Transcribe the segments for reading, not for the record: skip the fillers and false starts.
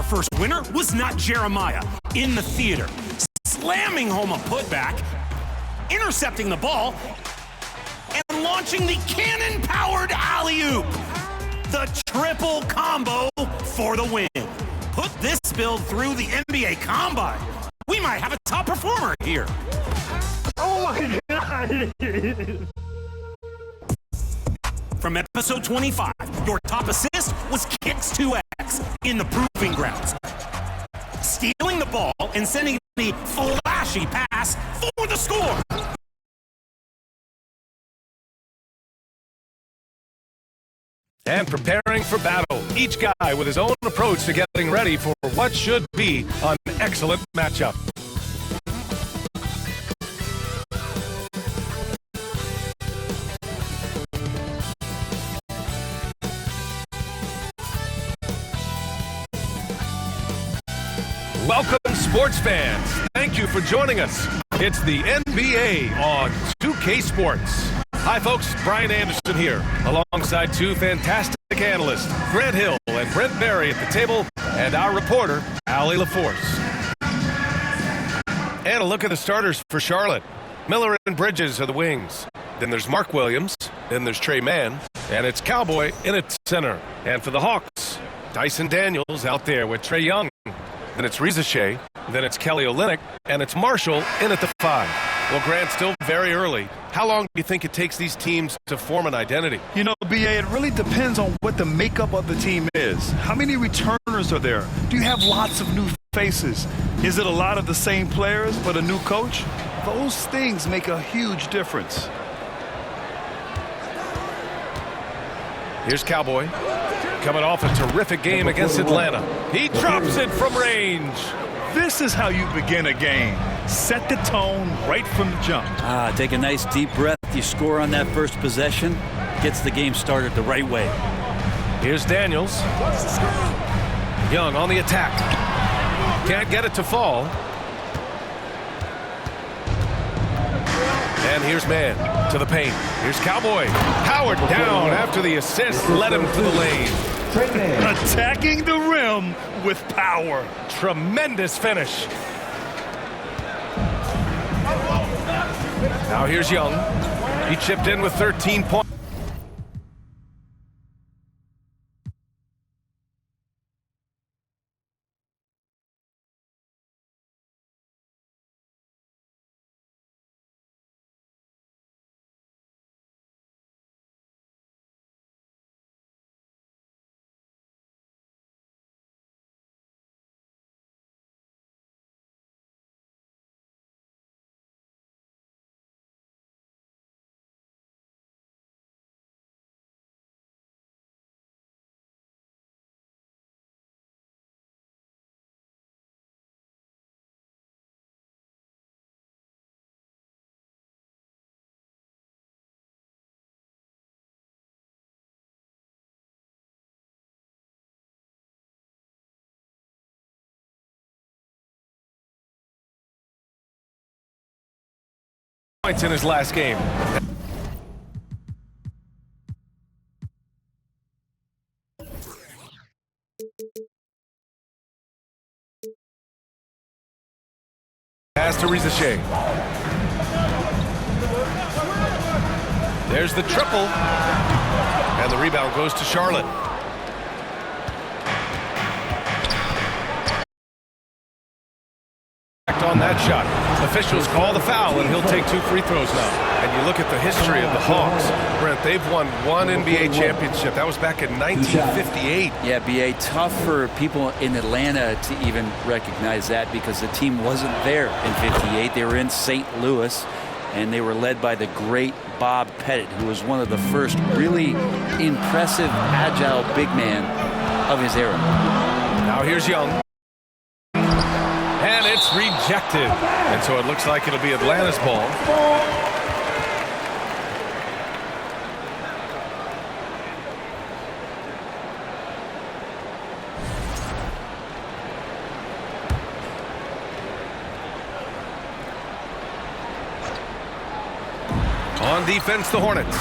first winner was not Jeremiah in the theater, slamming home a putback, intercepting the ball, and launching the cannon-powered alley-oop. The triple combo for the win. Put this build through the NBA Combine. We might have a top performer here. Oh my God! From episode 25, your top assist was Kicks 2X in the Proving Grounds. Stealing the ball and sending the flashy pass for the score. And preparing for battle, each guy with his own approach to getting ready for what should be an excellent matchup. Welcome, sports fans. Thank you for joining us. It's the NBA on 2K Sports. Hi, folks. Brian Anderson here, alongside two fantastic analysts, Grant Hill and Brent Berry at the table, and our reporter, Allie LaForce. And a look at the starters for Charlotte. Miller and Bridges are the wings. Then there's Mark Williams. Then there's Trey Mann. And it's Cowboy in at center. And for the Hawks, Dyson Daniels out there with Trae Young. Then it's Reza Shea. Then it's Kelly Olynyk. And it's Marshall in at the 5. Well, Grant, still very early. How long do you think it takes these teams to form an identity? You know, B.A., it really depends on what the makeup of the team is. How many returners are there? Do you have lots of new faces? Is it a lot of the same players but a new coach? Those things make a huge difference. Here's Cowboy, coming off a terrific game against Atlanta. He drops it from range. This is how you begin a game. Set the tone right from the jump. Take a nice deep breath. You score on that first possession. Gets the game started the right way. Here's Daniels. Young on the attack. Can't get it to fall. And here's Mann to the paint. Here's Cowboy. Howard down after the assist led him to the lane. Attacking the rim with power. Tremendous finish. Now here's Young. He chipped in with 13 points. In his last game. Pass to Reza Shea. There's the triple. And the rebound goes to Charlotte. On that shot. Officials call the foul, and he'll take 2 free throws now. And you look at the history of the Hawks. Brent, they've won 1 NBA championship. That was back in 1958. Yeah, B.A., tough for people in Atlanta to even recognize that because the team wasn't there in 58. They were in St. Louis, and they were led by the great Bob Pettit, who was one of the first really impressive, agile big man of his era. Now here's Young. And it's rejected. And so it looks like it'll be Atlanta's ball. On defense, the Hornets.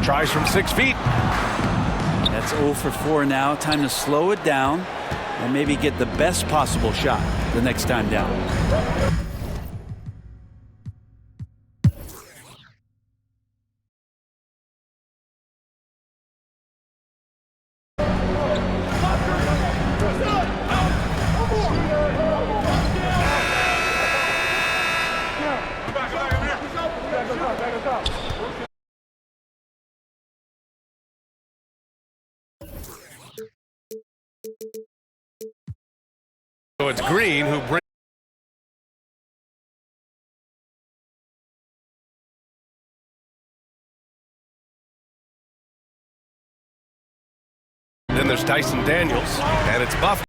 Tries from 6 feet. That's It's 0 for 4 now. Time to slow it down and maybe get the best possible shot the next time down. So it's Green who brings. Then there's Dyson Daniels, and it's Buff.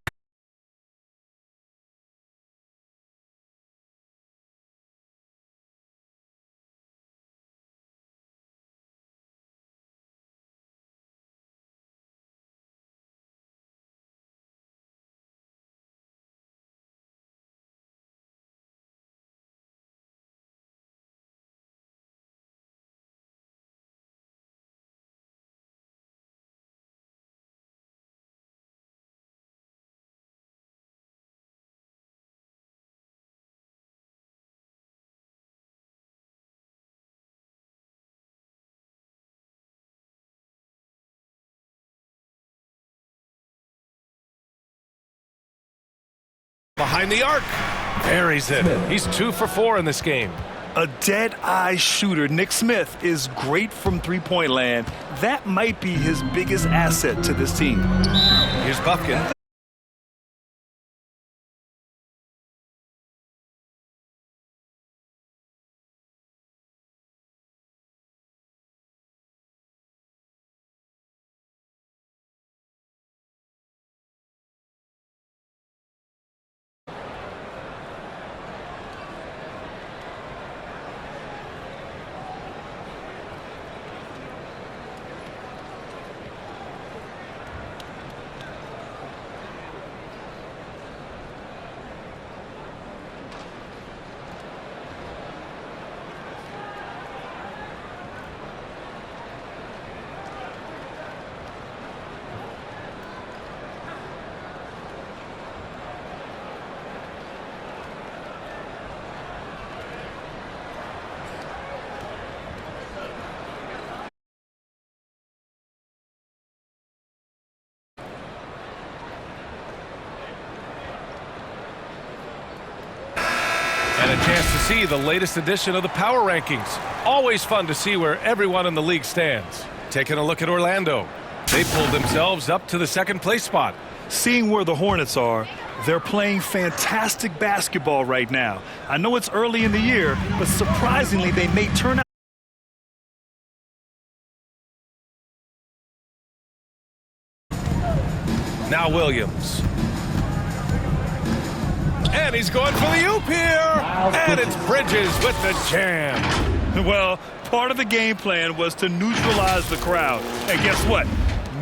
Behind the arc. Buries it. He's 2 for 4 in this game. A dead-eye shooter, Nick Smith, is great from three-point land. That might be his biggest asset to this team. Here's Buffkin. And a chance to see the latest edition of the power rankings. Always fun to see where everyone in the league stands. Taking a look at Orlando. They pulled themselves up to the second place spot. Seeing where the Hornets are, they're playing fantastic basketball right now. I know it's early in the year, but surprisingly, they may turn out. Now Williams. And he's going for the oop here. And it's Bridges with the jam. Well, part of the game plan was to neutralize the crowd. And guess what?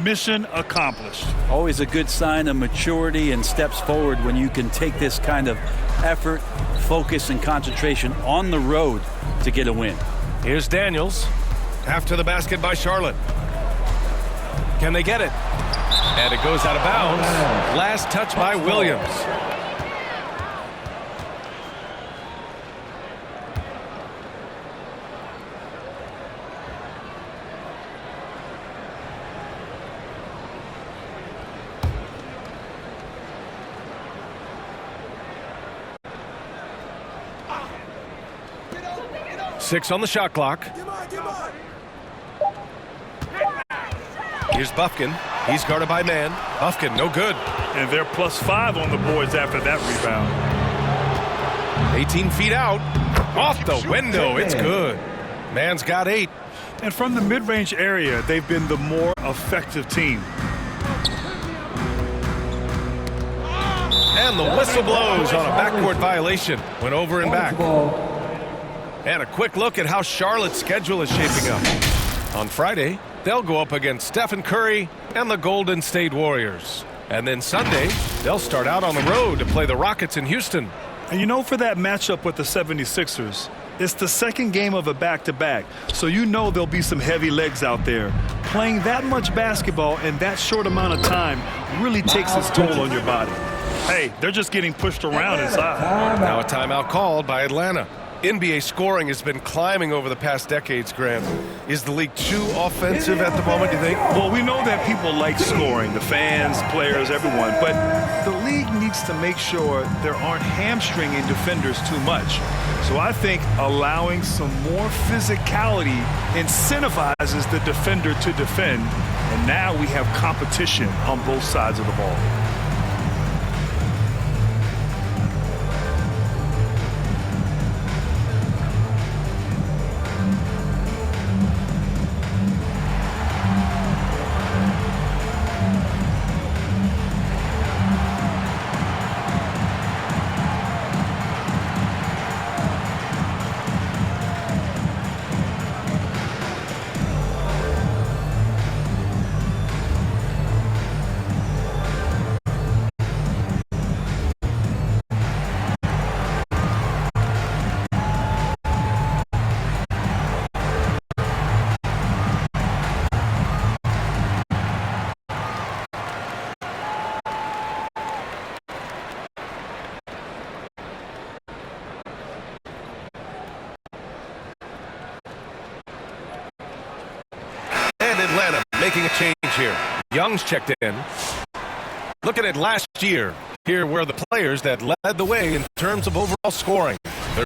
Mission accomplished. Always a good sign of maturity and steps forward when you can take this kind of effort, focus, and concentration on the road to get a win. Here's Daniels. After the basket by Charlotte. Can they get it? And it goes out of bounds. Last touch by Williams. Six on the shot clock. Here's Buffkin. He's guarded by man. Buffkin, no good. And they're +5 on the boards after that rebound. 18 feet out. Off the window. It's good. Man's got 8. And from the mid-range area, they've been the more effective team. And the whistle blows on a backcourt violation. Went over and back. And a quick look at how Charlotte's schedule is shaping up. On Friday, they'll go up against Stephen Curry and the Golden State Warriors. And then Sunday, they'll start out on the road to play the Rockets in Houston. And you know, for that matchup with the 76ers, It's the second game of a back-to-back, so you know there'll be some heavy legs out there. Playing that much basketball in that short amount of time really takes its toll on your body. Hey, they're just getting pushed around inside. Now a timeout called by Atlanta. NBA scoring has been climbing over the past decades, Grant. Is the league too offensive at the moment, do you think? Well, we know that people like scoring, the fans, players, everyone, but the league needs to make sure there aren't hamstringing defenders too much. So I think allowing some more physicality incentivizes the defender to defend, and now we have competition on both sides of the ball. Atlanta making a change here. Young's checked in. Looking at last year, here were the players that led the way in terms of overall scoring.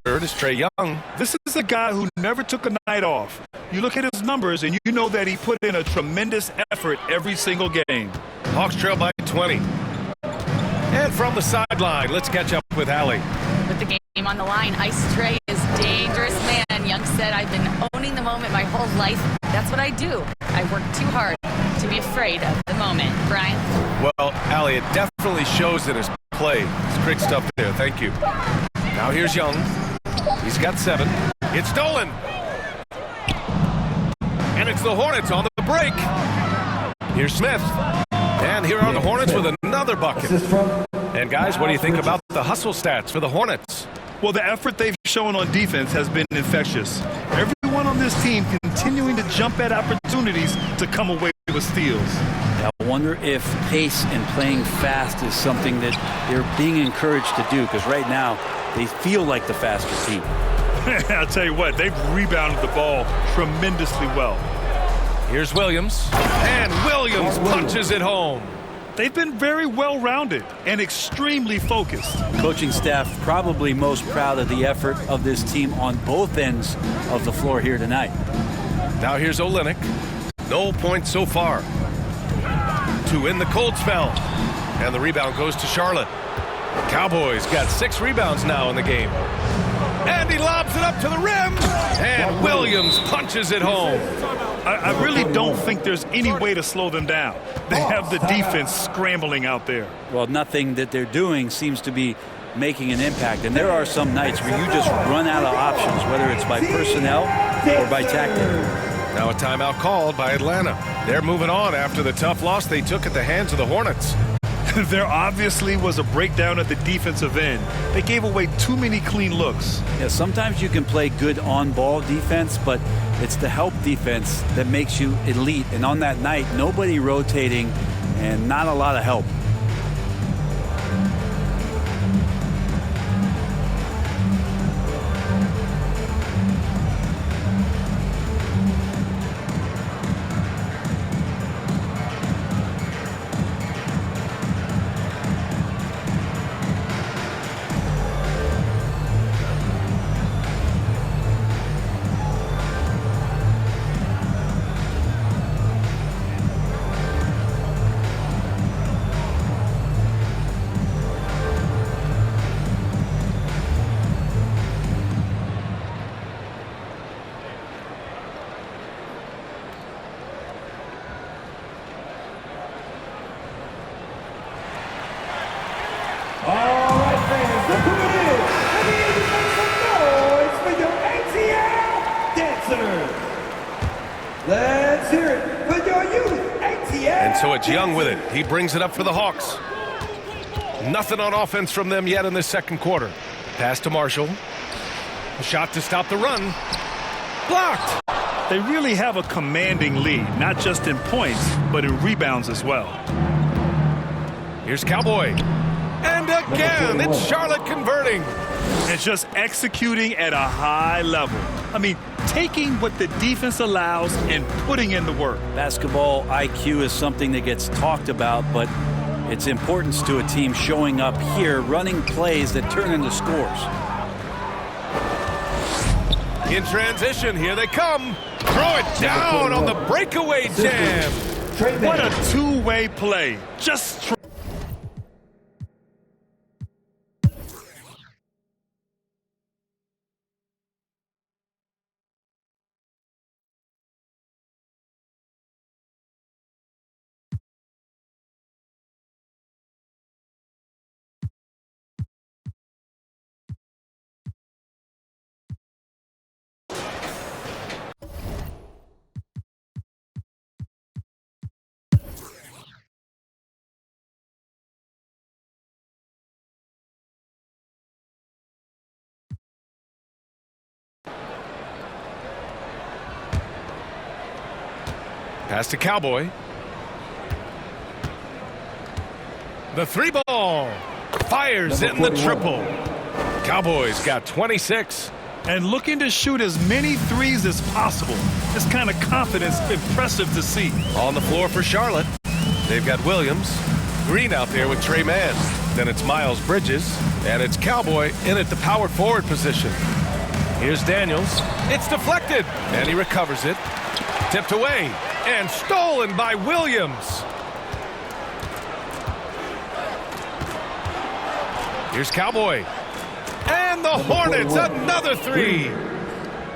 Third is Trae Young. This is a guy who never took a night off. You look at his numbers and you know that he put in a tremendous effort every single game. Hawks trail by 20. And from the sideline, let's catch up with Allie. With the game on the line, Ice Trae is dangerous man. Young said, I've been owning the moment my whole life. That's what I do. I work too hard to be afraid of the moment. Brian? Well, Allie, it definitely shows in his play. It's great stuff there. Thank you. Now here's Young. He's got 7. It's stolen. And it's the Hornets on the break. Here's Smith. And here are the Hornets with another bucket. And guys, what do you think about the hustle stats for the Hornets? Well, the effort they've shown on defense has been infectious. Everyone on this team continuing to jump at opportunities to come away with steals. I wonder if pace and playing fast is something that they're being encouraged to do, because right now they feel like the faster team. I'll tell you what, they've rebounded the ball tremendously well. Here's Williams. And Williams punches it home. They've been very well-rounded and extremely focused. Coaching staff probably most proud of the effort of this team on both ends of the floor here tonight. Now here's Olynyk. No points so far. To win the cold spell. And the rebound goes to Charlotte. Cowboys got 6 rebounds now in the game. And he lobs it up to the rim. And Williams punches it home. I really don't think there's any way to slow them down. They have the defense scrambling out there. Well, nothing that they're doing seems to be making an impact. And there are some nights where you just run out of options, whether it's by personnel or by tactic. Now a timeout called by Atlanta. They're moving on after the tough loss they took at the hands of the Hornets. There obviously was a breakdown at the defensive end. They gave away too many clean looks. Yeah, sometimes you can play good on-ball defense, but it's the help defense that makes you elite. And on that night, nobody rotating and not a lot of help. Let's hear it for your youth, ATL. And so it's Young with it. He brings it up for the Hawks. Nothing on offense from them yet in the second quarter. Pass to Marshall. A shot to stop the run. Blocked. They really have a commanding lead, not just in points, but in rebounds as well. Here's Cowboy. And again, it's Charlotte converting. And just executing at a high level. I mean, taking what the defense allows and putting in the work. Basketball IQ is something that gets talked about, but its importance to a team showing up here, running plays that turn into scores. In transition, here they come. Throw it down on the breakaway jam. What a two-way play. Just Pass to Cowboy. The three ball. Fires in the triple. Cowboys got 26. and looking to shoot as many threes as possible. This kind of confidence, impressive to see. On the floor for Charlotte, they've got Williams. Green out there with Trey Mann. Then it's Miles Bridges. And it's Cowboy in at the power forward position. Here's Daniels. It's deflected. And he recovers it. Tipped away. And stolen by Williams. Here's Cowboy. And the Hornets, another three.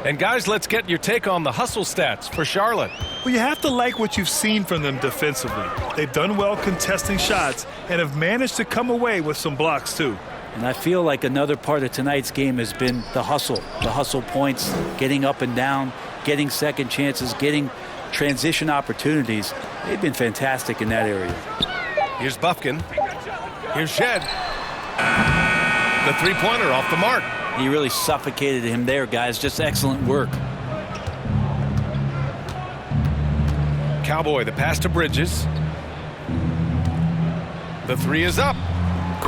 And guys, let's get your take on the hustle stats for Charlotte. Well, you have to like what you've seen from them defensively. They've done well contesting shots and have managed to come away with some blocks too. And I feel like another part of tonight's game has been the hustle points, getting up and down, getting second chances, getting transition opportunities. They've been fantastic in that area. Here's Bufkin. Here's Shed. The three-pointer off the mark. He really suffocated him there, guys. Just excellent work. Cowboy, the pass to Bridges. The three is up.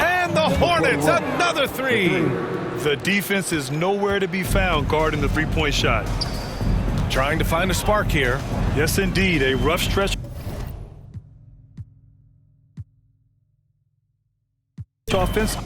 And the Hornets, another three. The defense is nowhere to be found guarding the three-point shot. Trying to find a spark here. Yes, indeed, a rough stretch offense.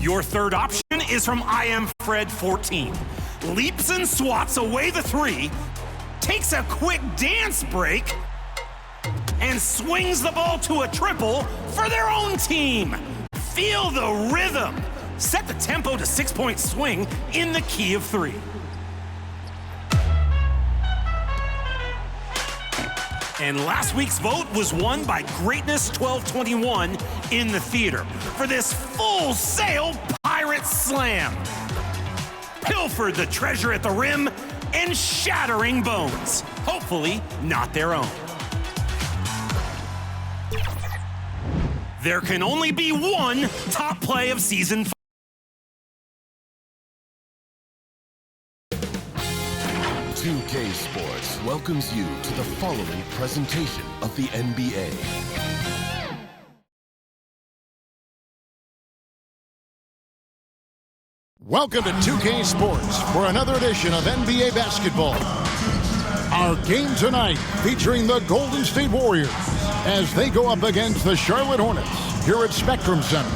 Your third option is from I Am Fred 14. Leaps and swats away the three, takes a quick dance break, and swings the ball to a triple for their own team. Feel the rhythm. Set the tempo to 6-point swing in the key of 3. And last week's vote was won by Greatness 1221 in the theater for this Full Sail Pirate Slam. Pilfered the treasure at the rim and shattering bones. Hopefully not their own. There can only be one top play of season 5. 2K Sports welcomes you to the following presentation of the NBA. Welcome to 2K Sports for another edition of NBA basketball. Our game tonight featuring the Golden State Warriors as they go up against the Charlotte Hornets here at Spectrum Center.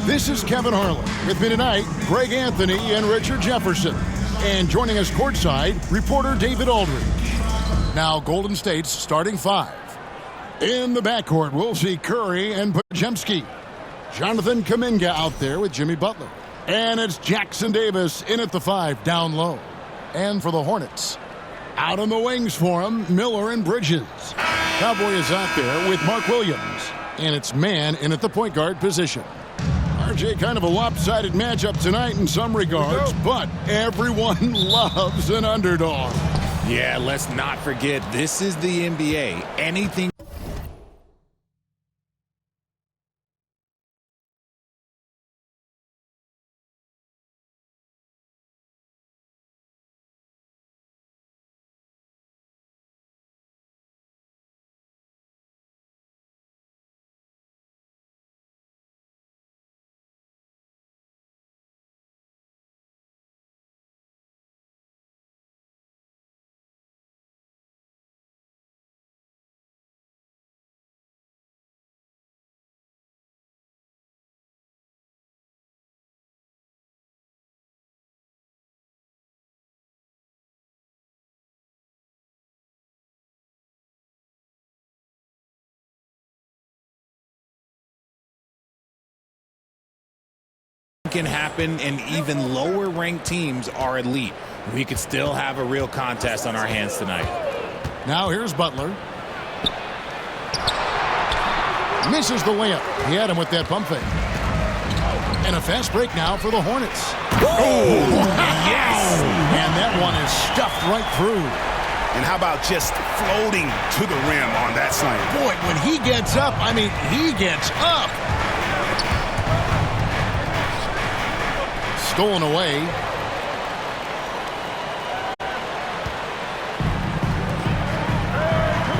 This is Kevin Harlan. With me tonight, Greg Anthony and Richard Jefferson. And joining us courtside, reporter David Aldridge. Now Golden State's starting 5. In the backcourt, we'll see Curry and Podziemski. Jonathan Kuminga out there with Jimmy Butler. And it's Jackson Davis in at the 5 down low. And for the Hornets, out on the wings for him, Miller and Bridges. Cowboy is out there with Mark Williams. And it's man in at the point guard position. RJ, kind of a lopsided matchup tonight in some regards, but everyone loves an underdog. Yeah, let's not forget, this is the NBA. Anything can happen, and even lower ranked teams are elite. We could still have a real contest on our hands tonight. Now here's Butler. Misses the layup. He had him with that pump fake. And a fast break now for the Hornets. Oh, yes! And that one is stuffed right through. And how about just floating to the rim on that slam? Boy, when he gets up, I mean, he gets up. Stolen away.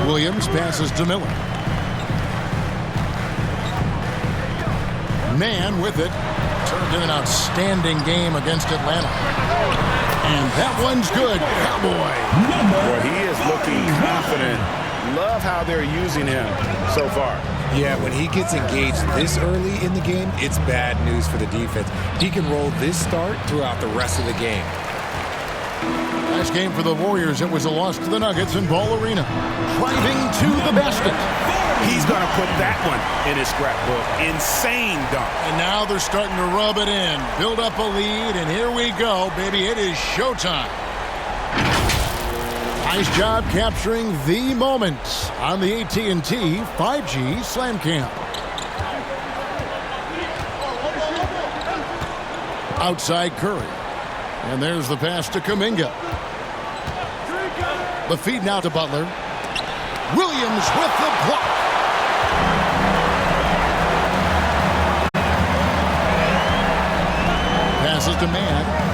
Williams passes to Miller. Man with it. Turned in an outstanding game against Atlanta. And that one's good. Cowboy. Boy, he is looking confident. Love how they're using him so far. Yeah, when he gets engaged this early in the game, it's bad news for the defense. He can roll this start throughout the rest of the game. Last game for the Warriors, it was a loss to the Nuggets in Ball Arena. Driving to the basket. He's going to put that one in his scrapbook. Insane dunk. And now they're starting to rub it in. Build up a lead, and here we go, baby. It is showtime. Nice job capturing the moments on the AT&T 5G Slam Cam. Outside Curry. And there's the pass to Kuminga. The feed now to Butler. Williams with the block. Passes to Man.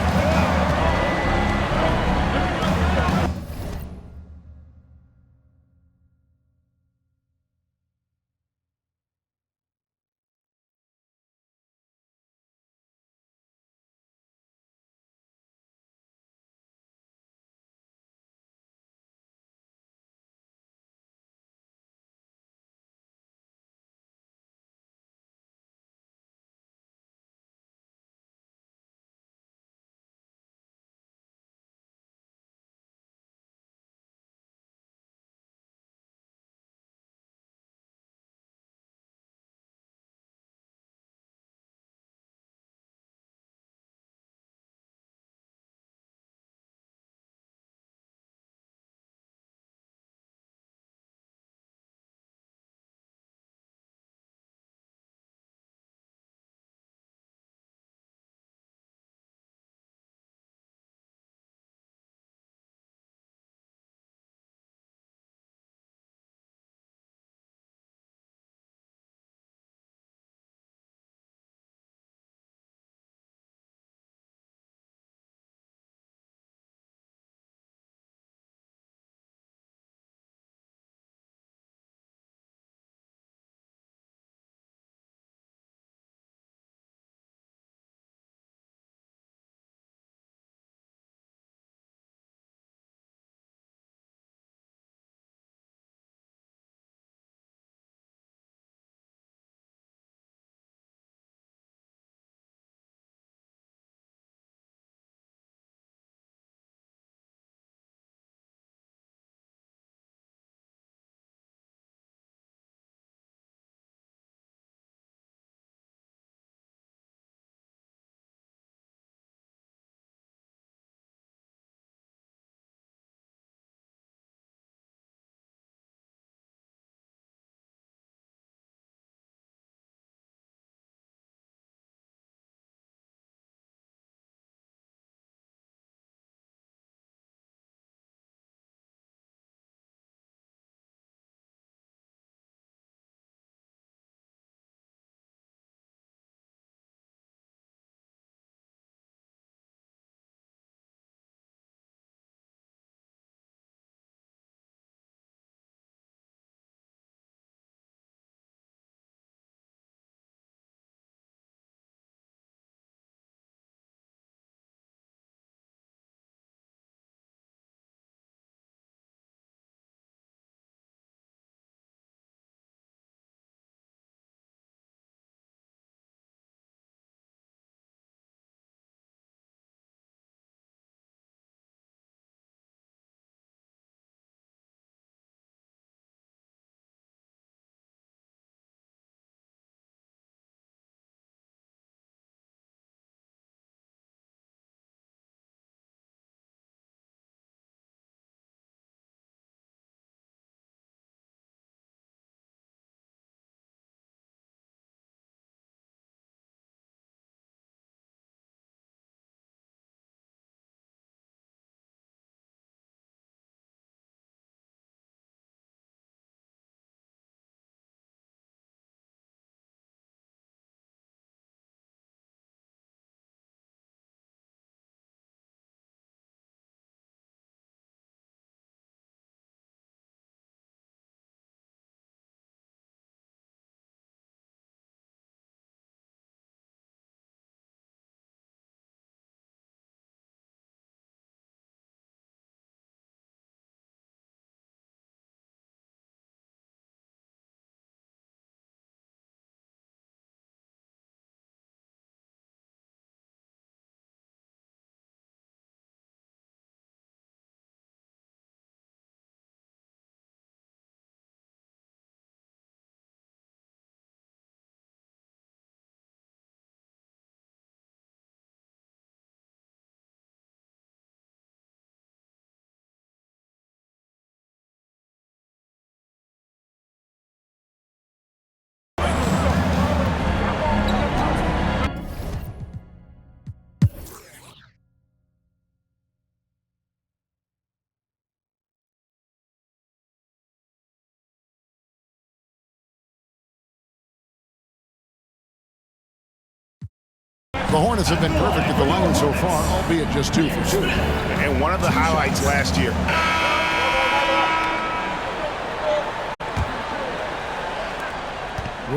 The Hornets have been perfect at the line so far, albeit just 2 for 2. And one of the highlights last year.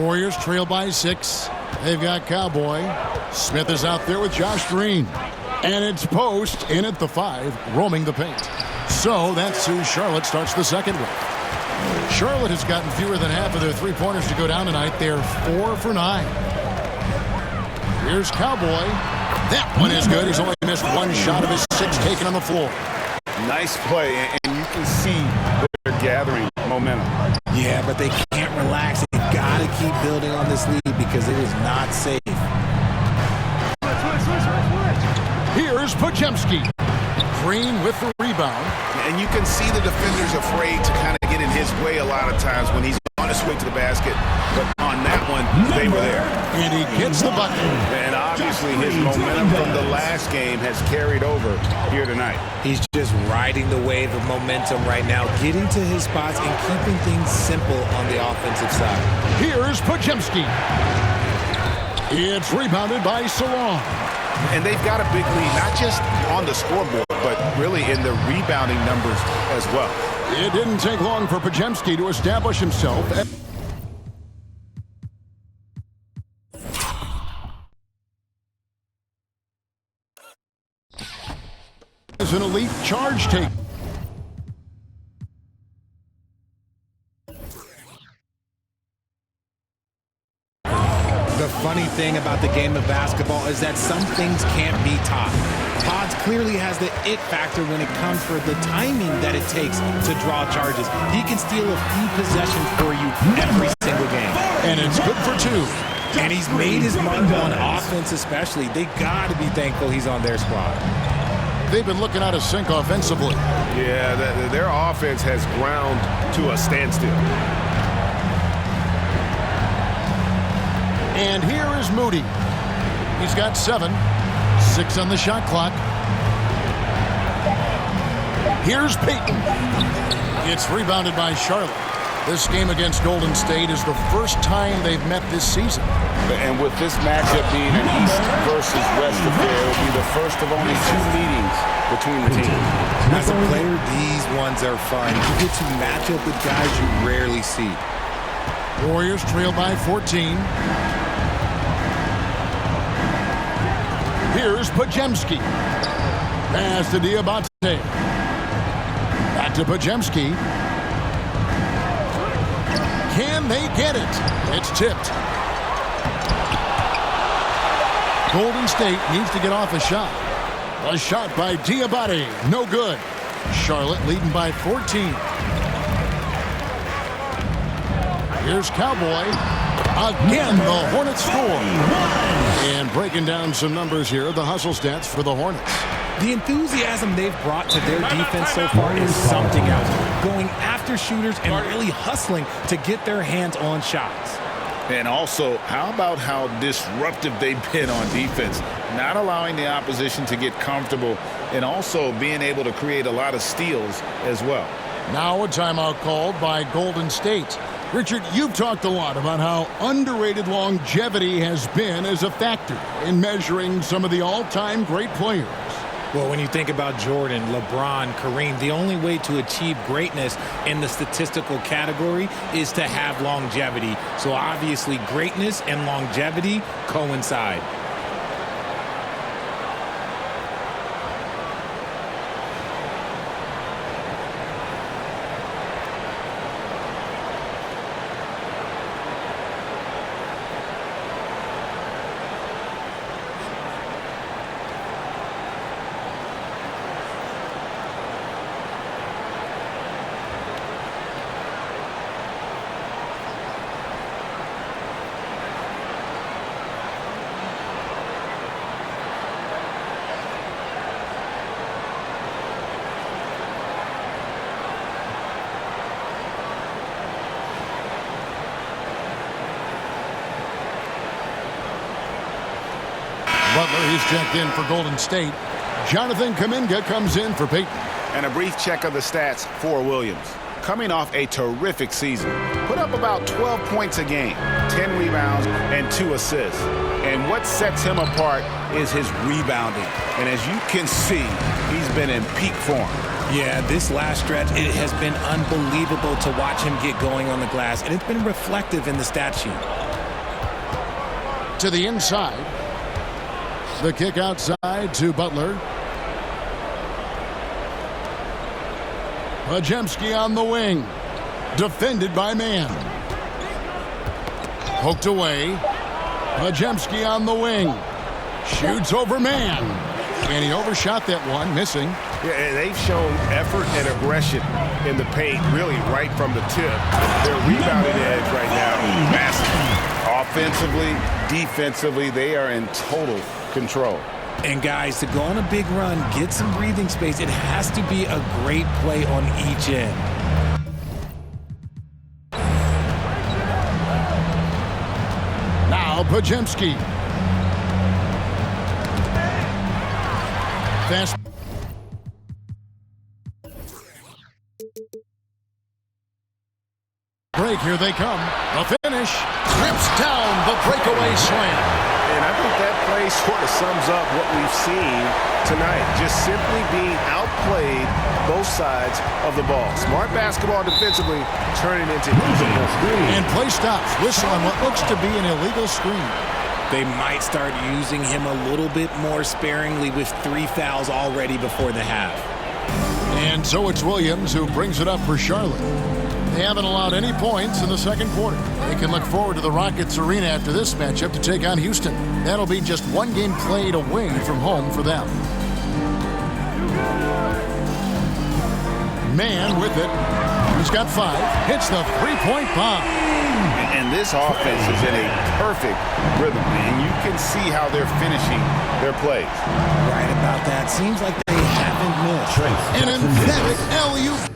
Warriors trail by 6. They've got Cowboy. Smith is out there with Josh Green. And it's Post in at the 5, roaming the paint. So that's who Charlotte starts the second with. Charlotte has gotten fewer than half of their three-pointers to go down tonight. They're 4 for 9. Here's Cowboy. That one is good. He's only missed 1 shot of his 6 taken on the floor. Nice play, and you can see they're gathering momentum. Yeah, but they can't relax. They've got to keep building on this lead because it is not safe. Here's Podziemski. Green with the rebound. And you can see the defenders afraid to kind of get in his way a lot of times when he's on his way to the basket. But on that one, they were there. And he gets the bucket. And obviously his momentum from the last game has carried over here tonight. He's just riding the wave of momentum right now, getting to his spots and keeping things simple on the offensive side. Here's Podziemski. It's rebounded by Salon. And they've got a big lead, not just on the scoreboard, but really in the rebounding numbers as well. It didn't take long for Podziemski to establish himself. As an elite charge take. The funny thing about the game of basketball is that some things can't be taught. Pods clearly has the it factor when it comes for the timing that it takes to draw charges. He can steal a few possessions for you every single game. And it's good for 2. And he's made his mark on offense especially. They got to be thankful he's on their squad. They've been looking out of sync offensively. Yeah, their offense has ground to a standstill. And here is Moody. He's got 7. 6 on the shot clock. Here's Payton. It's rebounded by Charlotte. This game against Golden State is the first time they've met this season. And with this matchup being an East versus West affair, it will be the first of only 2 meetings between the teams. As a player, these ones are fun. You get to match up with guys you rarely see. Warriors trail by 14. Here's Podziemski. Pass to Diabate. Back to Podziemski. Can they get it? It's tipped. Golden State needs to get off a shot. A shot by Diabate. No good. Charlotte leading by 14. Here's Cowboy. Again, the Hornets score. And breaking down some numbers here, the hustle stats for the Hornets. The enthusiasm they've brought to their defense so far is something else. Going after shooters and really hustling to get their hands on shots. And also, how about how disruptive they've been on defense? Not allowing the opposition to get comfortable and also being able to create a lot of steals as well. Now a timeout called by Golden State. Richard, you've talked a lot about how underrated longevity has been as a factor in measuring some of the all-time great players. Well, when you think about Jordan, LeBron, Kareem, the only way to achieve greatness in the statistical category is to have longevity. So obviously greatness and longevity coincide. Butler, he's checked in for Golden State. Jonathan Kuminga comes in for Payton. And a brief check of the stats for Williams. Coming off a terrific season. Put up about 12 points a game, 10 rebounds, and 2 assists. And what sets him apart is his rebounding. And as you can see, he's been in peak form. Yeah, this last stretch, it has been unbelievable to watch him get going on the glass, and it's been reflective in the stat sheet. To the inside. The kick outside to Butler. Pajemski on the wing. Defended by Mann. Poked away. Pajemski on the wing. Shoots over Mann. And he overshot that one, missing. Yeah, and they've shown effort and aggression in the paint, really right from the tip. Their rebounding edge right now is massive. Offensively, defensively, they are in total control. And guys, to go on a big run, get some breathing space, it has to be a great play on each end. Now Pajemski. Fast. Break, here they come. A finish. Rips down the breakaway slam. And I think that play sort of sums up what we've seen tonight. Just simply being outplayed both sides of the ball. Smart basketball defensively, turning into illegal screen. And play stops. Whistle on what looks to be an illegal screen. They might start using him a little bit more sparingly with 3 fouls already before the half. And so it's Williams who brings it up for Charlotte. They haven't allowed any points in the second quarter. They can look forward to the Rockets Arena after this matchup to take on Houston. That'll be just one game played away from home for them. Mann with it. He's got 5. Hits the three-point bomb. And this offense is in a perfect rhythm. And you can see how they're finishing their plays. Right about that. Seems like they haven't missed. An emphatic alley-oop.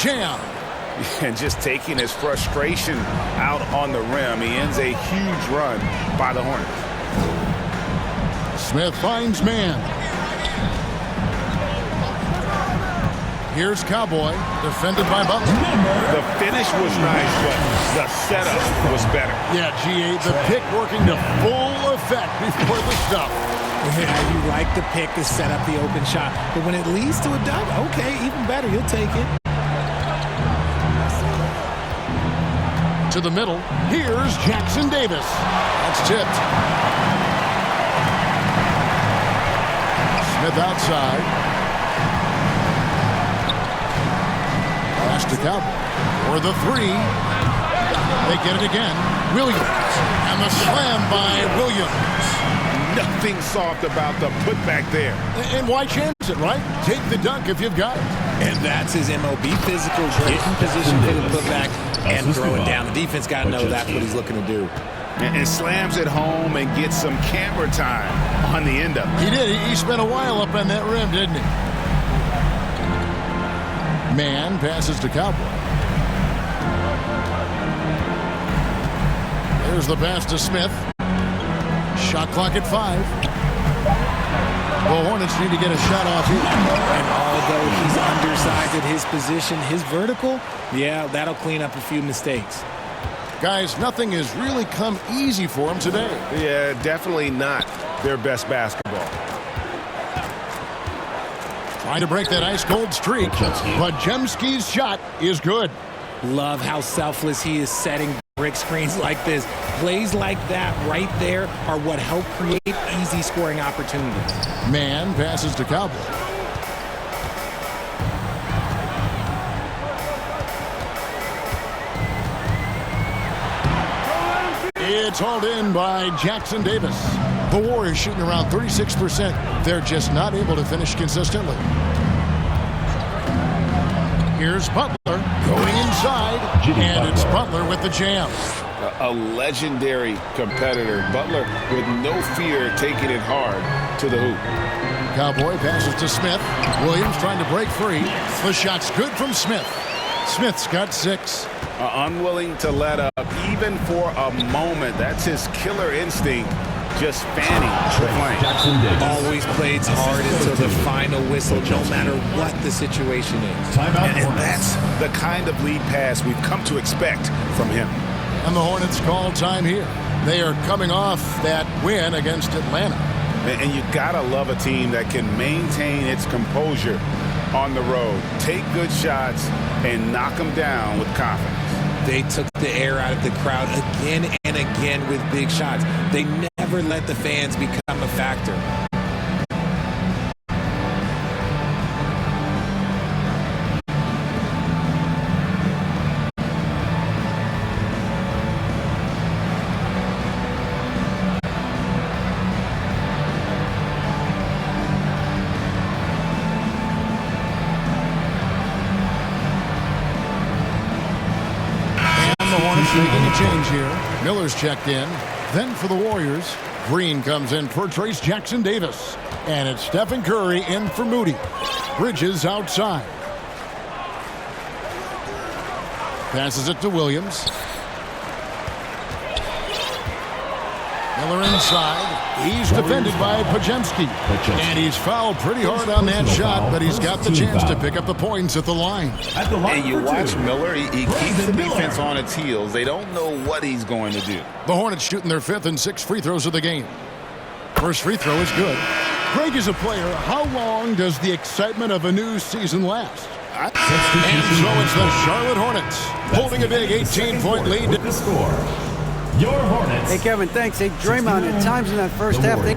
Jam. And just taking his frustration out on the rim. He ends a huge run by the Hornets. Smith finds Mann. Here's Cowboy, defended by Butler. The finish was nice, but the setup was better. Yeah, G8, the pick working to full effect before the stuff. Yeah, you like the pick to set up the open shot. But when it leads to a dunk, okay, even better. You'll take it. To the middle. Here's Jackson Davis. That's tipped. Smith outside. pass to Cowboy. For the three. They get it again. Williams. And the slam by Williams. Nothing soft about the putback there. And why chance it, right? Take the dunk if you've got it. And that's his MOB physical, get in position for the putback and throw it down. The defense got to know that's what he's looking to do. And slams it home and gets some camera time on the end of it. He did. He spent a while up on that rim, didn't he? Man passes to Cowboy. There's the pass to Smith. Shot clock at 5. The Hornets need to get a shot off here. And although he's undersized at his position, his vertical, yeah, that'll clean up a few mistakes. Guys, nothing has really come easy for him today. Yeah, definitely not their best basketball. Trying to break that ice-cold streak, but Jemski's shot is good. Love how selfless he is setting brick screens like this. Plays like that right there are what help create easy scoring opportunities. Man passes to Cowboy. It's hauled in by Jackson Davis. The Warriors shooting around 36%. They're just not able to finish consistently. Here's Butler going inside, and it's Butler with the jam. A legendary competitor. Butler with no fear taking it hard to the hoop. Cowboy passes to Smith. Williams trying to break free. The shot's good from Smith. Smith's got 6. Unwilling to let up even for a moment. That's his killer instinct. Just fanning the flame. Always plays hard until the final whistle, no matter what the situation is. And that's the kind of lead pass we've come to expect from him. And the Hornets call time here. They are coming off that win against Atlanta. And you gotta love a team that can maintain its composure on the road. Take good shots and knock them down with confidence. They took the air out of the crowd again and again with big shots. They never let the fans become a factor. Making a change here. Miller's checked in. Then for the Warriors, Green comes in for Trace Jackson Davis. And it's Stephen Curry in for Moody. Bridges outside. Passes it to Williams. Miller inside. He's defended by Pajemski. And he's fouled pretty hard on that shot, but he's got the chance to pick up the points at the line. And you watch Miller, he keeps the defense on its heels. They don't know what he's going to do. The Hornets shooting their 5th and 6th free throws of the game. First free throw is good. Greg is a player. How long does the excitement of a new season last? And so it's the Charlotte Hornets holding a big 18-point lead. The score. Your Hornets. Hey, Kevin, thanks. Hey, Draymond, at times in that first half, they...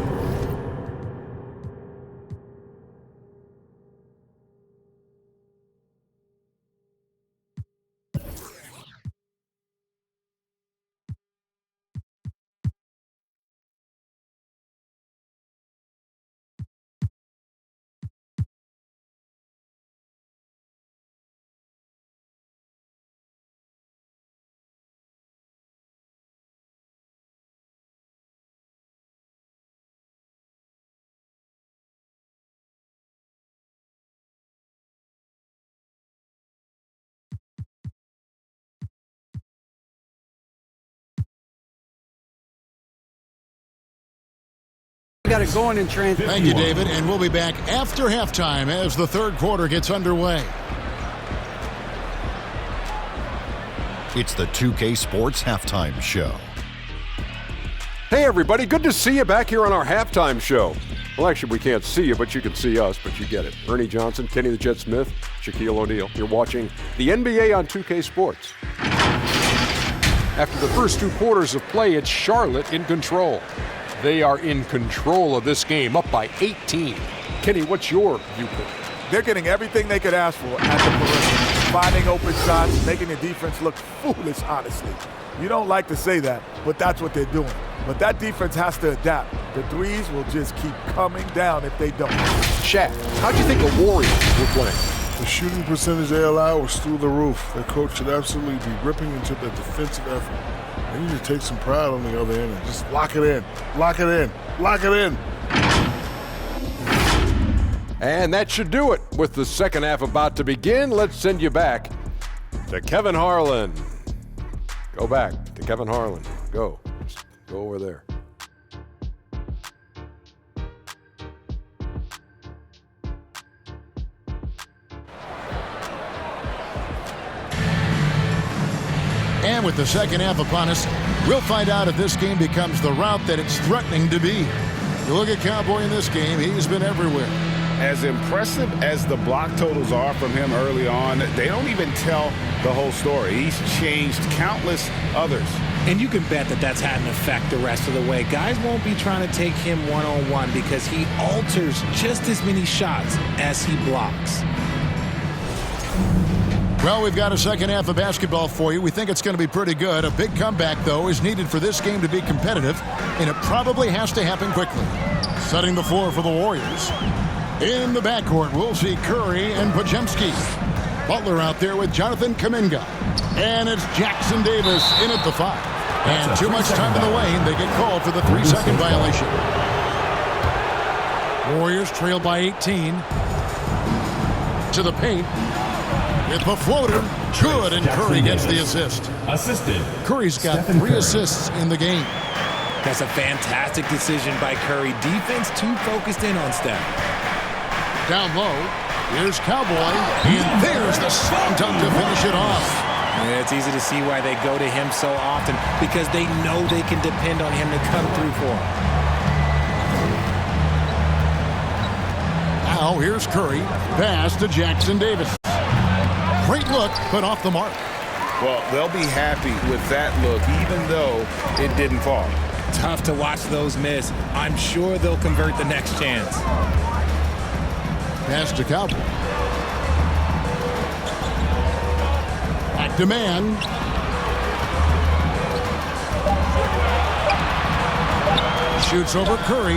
got it going in transition. Thank you, David, and we'll be back after halftime as the third quarter gets underway. It's the 2K Sports Halftime Show. Hey, everybody. Good to see you back here on our halftime show. Well, actually, we can't see you, but you can see us, but you get it. Ernie Johnson, Kenny the Jet Smith, Shaquille O'Neal. You're watching the NBA on 2K Sports. After the first 2 quarters of play, it's Charlotte in control. They are in control of this game, up by 18. Kenny, what's your viewpoint? They're getting everything they could ask for at the perimeter. finding open shots, making the defense look foolish, honestly. You don't like to say that, but that's what they're doing. But that defense has to adapt. The threes will just keep coming down if they don't. Shaq, how'd you think the Warriors were playing? The shooting percentage they allow was through the roof. Their coach should absolutely be ripping into the defensive effort. They need to take some pride on the other end and just lock it in, lock it in, lock it in. And that should do it. With the second half about to begin, let's send you back to Kevin Harlan. Go back to Kevin Harlan. Go. Just go over there. And with the second half upon us, we'll find out if this game becomes the route that it's threatening to be. You look at Cowboy in this game, he's been everywhere. As impressive as the block totals are from him early on, they don't even tell the whole story. He's changed countless others. And you can bet that that's had an effect the rest of the way. Guys won't be trying to take him one-on-one because he alters just as many shots as he blocks. Well, we've got a second half of basketball for you. We think it's going to be pretty good. A big comeback, though, is needed for this game to be competitive, and it probably has to happen quickly. Setting the floor for the Warriors. In the backcourt, we'll see Curry and Podziemski. Butler out there with Jonathan Kuminga. And it's Jackson Davis in at the 5. And too much time in the lane. They get called for the 3-second violation. Warriors trail by 18. To the paint. With the floater. Good, and Curry gets the assist. Assisted. Curry's got 3 assists in the game. That's a fantastic decision by Curry. Defense too focused in on Steph. Down low, here's Cowboy, and there's the slam dunk to finish it off. Yeah, it's easy to see why they go to him so often, because they know they can depend on him to come through for them. Now here's Curry, pass to Jackson Davis. Great look, but off the mark. Well, they'll be happy with that look, even though it didn't fall. Tough to watch those miss. I'm sure they'll convert the next chance. Pass to Cowboy. Back to man. Shoots over Curry.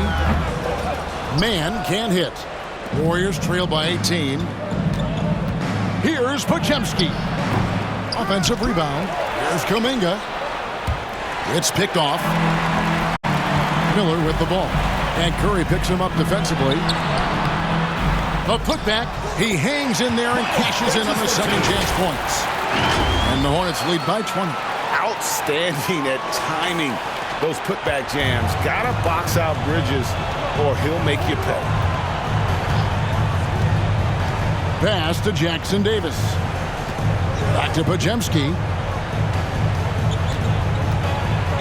Man can't hit. Warriors trail by 18. Here's Podziemski. Offensive rebound. Here's Kuminga. It's picked off. Miller with the ball. And Curry picks him up defensively. A putback. He hangs in there and cashes in on the second chance points. And the Hornets lead by 20. Outstanding at timing those putback jams. Gotta box out Bridges or he'll make you pay. Pass to Jackson Davis. Back to Podziemski.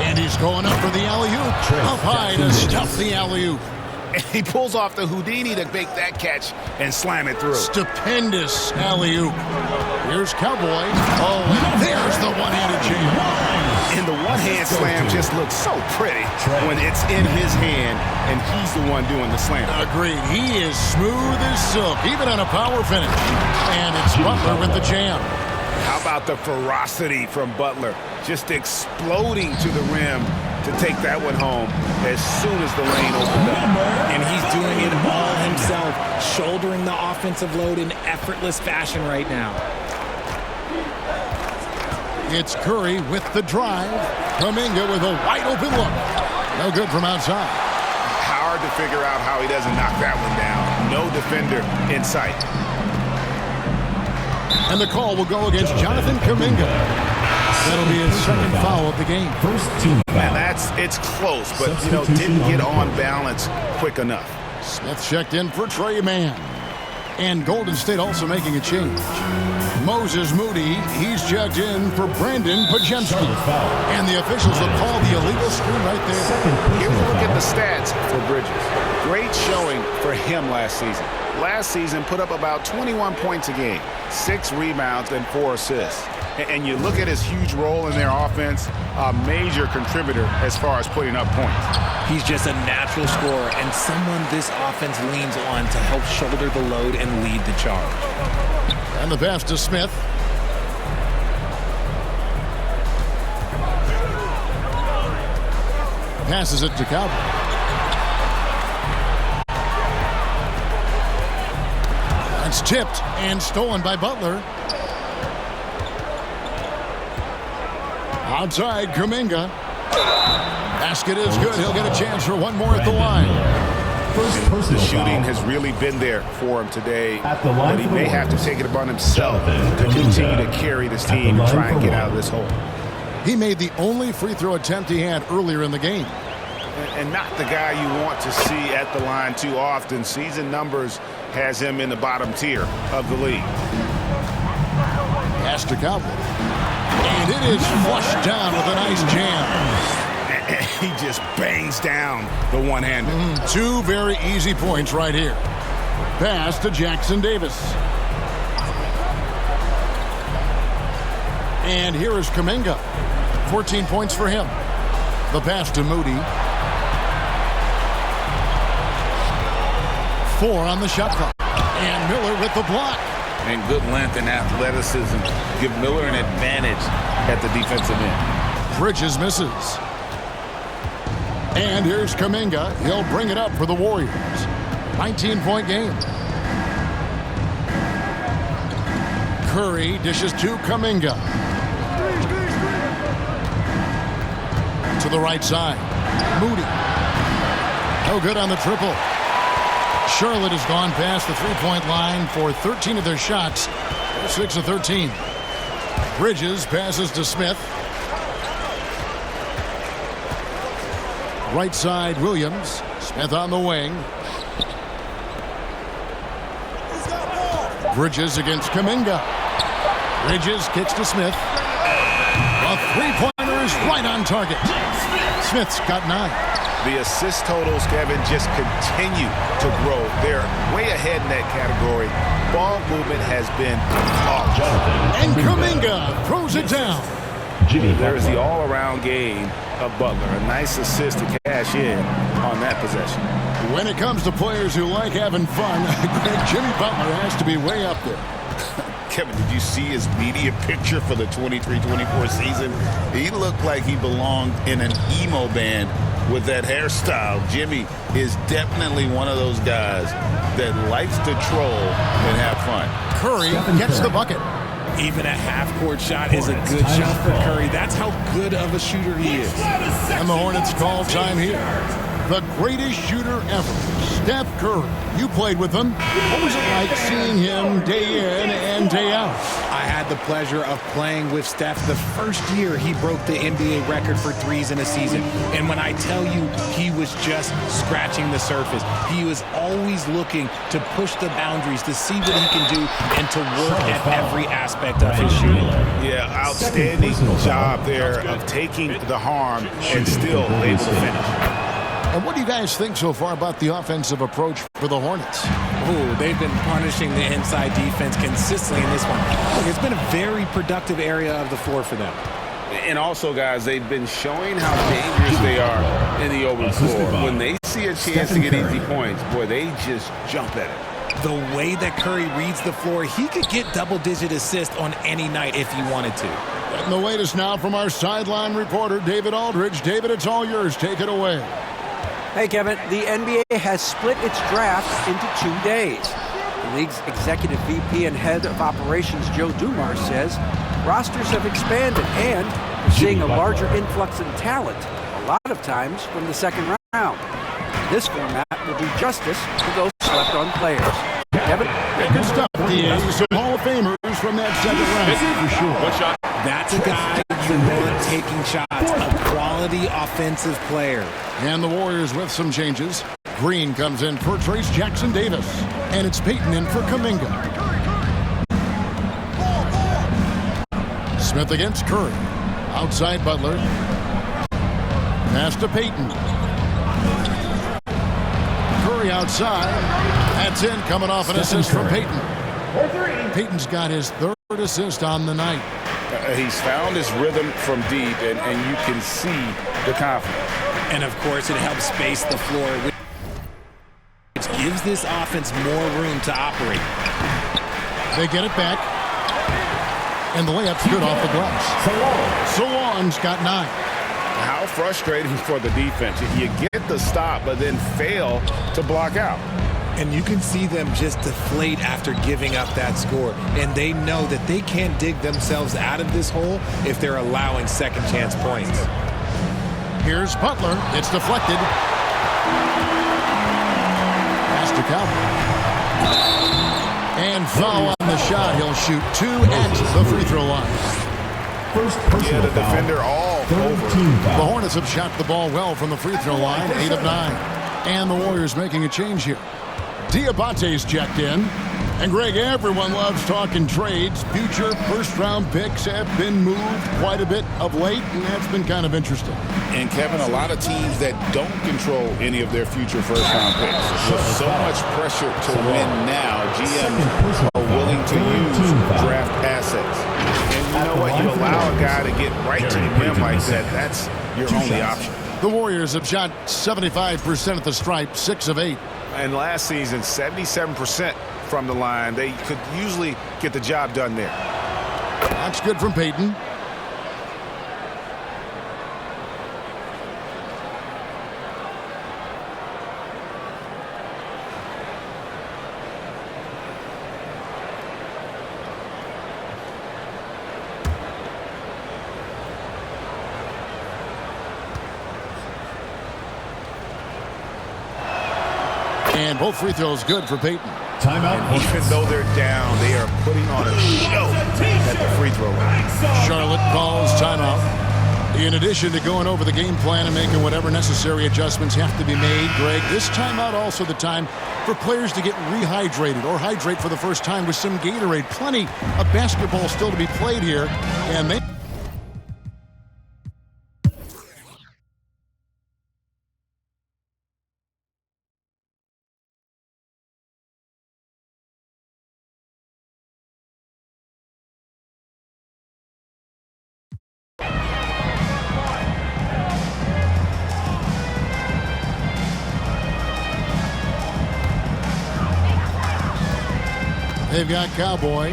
And he's going up for the alley-oop. Up high to stuff the alley-oop. And he pulls off the Houdini to make that catch and slam it through. Stupendous alley-oop. Here's Cowboy. Oh, and there's the one-handed jam. And the one-hand slam just looks so pretty when it's in his hand and he's the one doing the slam. Agreed. He is smooth as silk, even on a power finish. And it's Butler with the jam. How about the ferocity from Butler? Just exploding to the rim to take that one home as soon as the lane opened up. And he's doing it all himself, shouldering the offensive load in effortless fashion right now. It's Curry with the drive. Kuminga with a wide open look. No good from outside. Hard to figure out how he doesn't knock that one down. No defender in sight. And the call will go against Jonathan Kuminga. That'll be his second foul of the game. First team foul. And it's close, but didn't get on balance quick enough. Smith checked in for Trey Mann. And Golden State also making a change. Moses Moody, he's checked in for Brandon Podziemski. And the officials will call the illegal screen right there. Here's a look at the stats for Bridges. Great showing for him last season. Last season put up about 21 points a game, 6 rebounds and 4 assists. And you look at his huge role in their offense, a major contributor as far as putting up points. He's just a natural scorer and someone this offense leans on to help shoulder the load and lead the charge. And the pass to Smith. Passes it to Cowboy. It's tipped and stolen by Butler. Outside, Kuminga. Basket is good. He'll get a chance for one more at the line. The shooting has really been there for him today, but he may have to take it upon himself to continue to carry this team and try and get out of this hole. He made the only free throw attempt he had earlier in the game. And not the guy you want to see at the line too often. Season numbers has him in the bottom tier of the league. Pass to Cowboy. And it is flushed down with a nice jam. He just bangs down the one-hander. Two very easy points right here. Pass to Jackson Davis. And here is Kuminga. 14 points for him. The pass to Moody. 4 on the shot clock. And Miller with the block. And good length and athleticism give Miller an advantage at the defensive end. Bridges misses. And here's Kuminga. He'll bring it up for the Warriors. 19-point game. Curry dishes to Kuminga. To the right side. Moody. No good on the triple. Charlotte has gone past the three-point line for 13 of their shots. 6 of 13. Bridges passes to Smith. Right side, Williams. Smith on the wing. Bridges against Kuminga. Bridges kicks to Smith. A three-pointer is right on target. Smith's got 9. The assist totals, Kevin, just continue to grow. They're way ahead in that category. Ball movement has been flawless. And Kuminga throws it down. There's the all-around game of Butler. A nice assist to cash in on that possession. When it comes to players who like having fun, Jimmy Butler has to be way up there. Kevin, did you see his media picture for the 23-24 season? He looked like he belonged in an emo band with that hairstyle. Jimmy is definitely one of those guys that likes to troll and have fun. Curry gets the bucket. Even a half-court shot is a good shot for Curry. That's how good of a shooter he is. And the Hornets call time here. The greatest shooter ever, Steph Curry. You played with him. What was it like seeing him day in and day out? I had the pleasure of playing with Steph the first year he broke the NBA record for threes in a season. And when I tell you he was just scratching the surface, he was always looking to push the boundaries, to see what he can do, and to work at every aspect of his shooting. Yeah, outstanding job there of taking the harm and still able to finish. And what do you guys think so far about the offensive approach for the Hornets? Oh, they've been punishing the inside defense consistently in this one. Look, it's been a very productive area of the floor for them. And also, guys, they've been showing how dangerous they are in the open floor. When they see a chance to get easy points, boy, they just jump at it. The way that Curry reads the floor, he could get double-digit assists on any night if he wanted to. And the latest now from our sideline reporter, David Aldridge. David, it's all yours. Take it away. Hey, Kevin, the NBA has split its draft into 2 days. The league's executive VP and head of operations, Joe Dumars, says rosters have expanded and we're seeing a larger influx in talent, a lot of times from the second round. This format will do justice to those slept-on players. Kevin? Good stuff. Some Hall of Famers from that second round, for sure. One shot. That's a guy you want taking shots, a quality offensive player. And the Warriors with some changes. Green comes in for Trace Jackson Davis. And it's Payton in for Kuminga. Smith against Curry. Outside Butler. Pass to Payton. Curry outside. That's in, coming off an assist from Payton. Payton's got his third assist on the night. He's found his rhythm from deep, and you can see the confidence. And, of course, it helps space the floor, which gives this offense more room to operate. They get it back. And the layup's good off the glass. So Long's got 9. How how frustrating for the defense. You get the stop, but then fail to block out. And you can see them just deflate after giving up that score. And they know that they can't dig themselves out of this hole if they're allowing second chance points. Here's Butler. It's deflected. Pass to Cowboy. And foul on the shot. He'll shoot 2 at the free throw line. Yeah, the defender all over. The Hornets have shot the ball well from the free throw line, 8 of 9. And the Warriors making a change here. Diabate's checked in. And Greg, everyone loves talking trades. Future first-round picks have been moved quite a bit of late, and that's been kind of interesting. And Kevin, a lot of teams that don't control any of their future first-round picks. With so much pressure to win now, GMs are willing to use draft assets. And you know what? You allow a guy to get right to the rim like that, that's your only option. The Warriors have shot 75% at the stripe, 6 of 8. And last season, 77% from the line. They could usually get the job done there. That's good from Payton. And both free throws good for Payton. Timeout. And even though they're down, they are putting on a show at the free throw line. Charlotte calls timeout. In addition to going over the game plan and making whatever necessary adjustments have to be made, Greg, this timeout also the time for players to get rehydrated or hydrate for the first time with some Gatorade. Plenty of basketball still to be played here, and they... They've got Cowboy.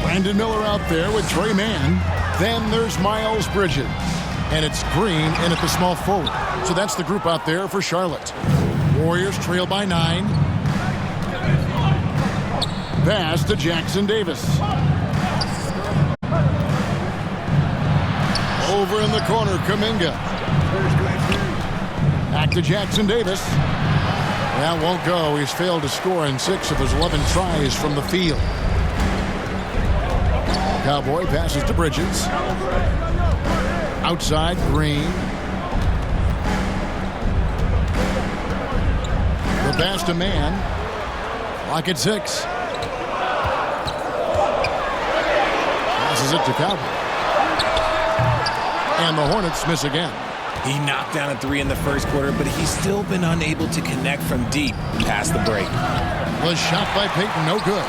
Brandon Miller out there with Trey Mann. Then there's Miles Bridges. And it's Green in at the small forward. So that's the group out there for Charlotte. Warriors trail by 9. Pass to Jackson Davis. Over in the corner, Kuminga. Back to Jackson Davis. That won't go. He's failed to score in 6 of his 11 tries from the field. Cowboy passes to Bridges. Outside, Green. The pass to Mann. Clock at 6. Passes it to Cowboy. And the Hornets miss again. He knocked down a 3 in the first quarter, but he's still been unable to connect from deep past the break. Was shot by Payton, no good.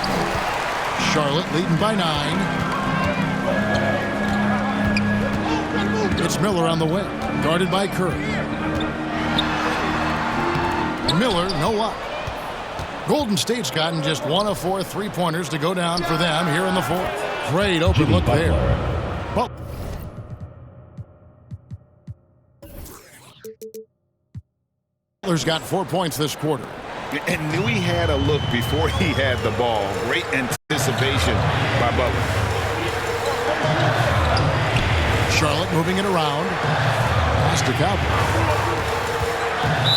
Charlotte leading by 9. It's Miller on the wing, guarded by Curry. Miller, no luck. Golden State's gotten just 1 of 4 3-pointers to go down for them here in the fourth. Great open look there. Butler's got 4 points this quarter. And knew he had a look before he had the ball. Great anticipation by Butler. Charlotte moving it around. Pass to Cowboy.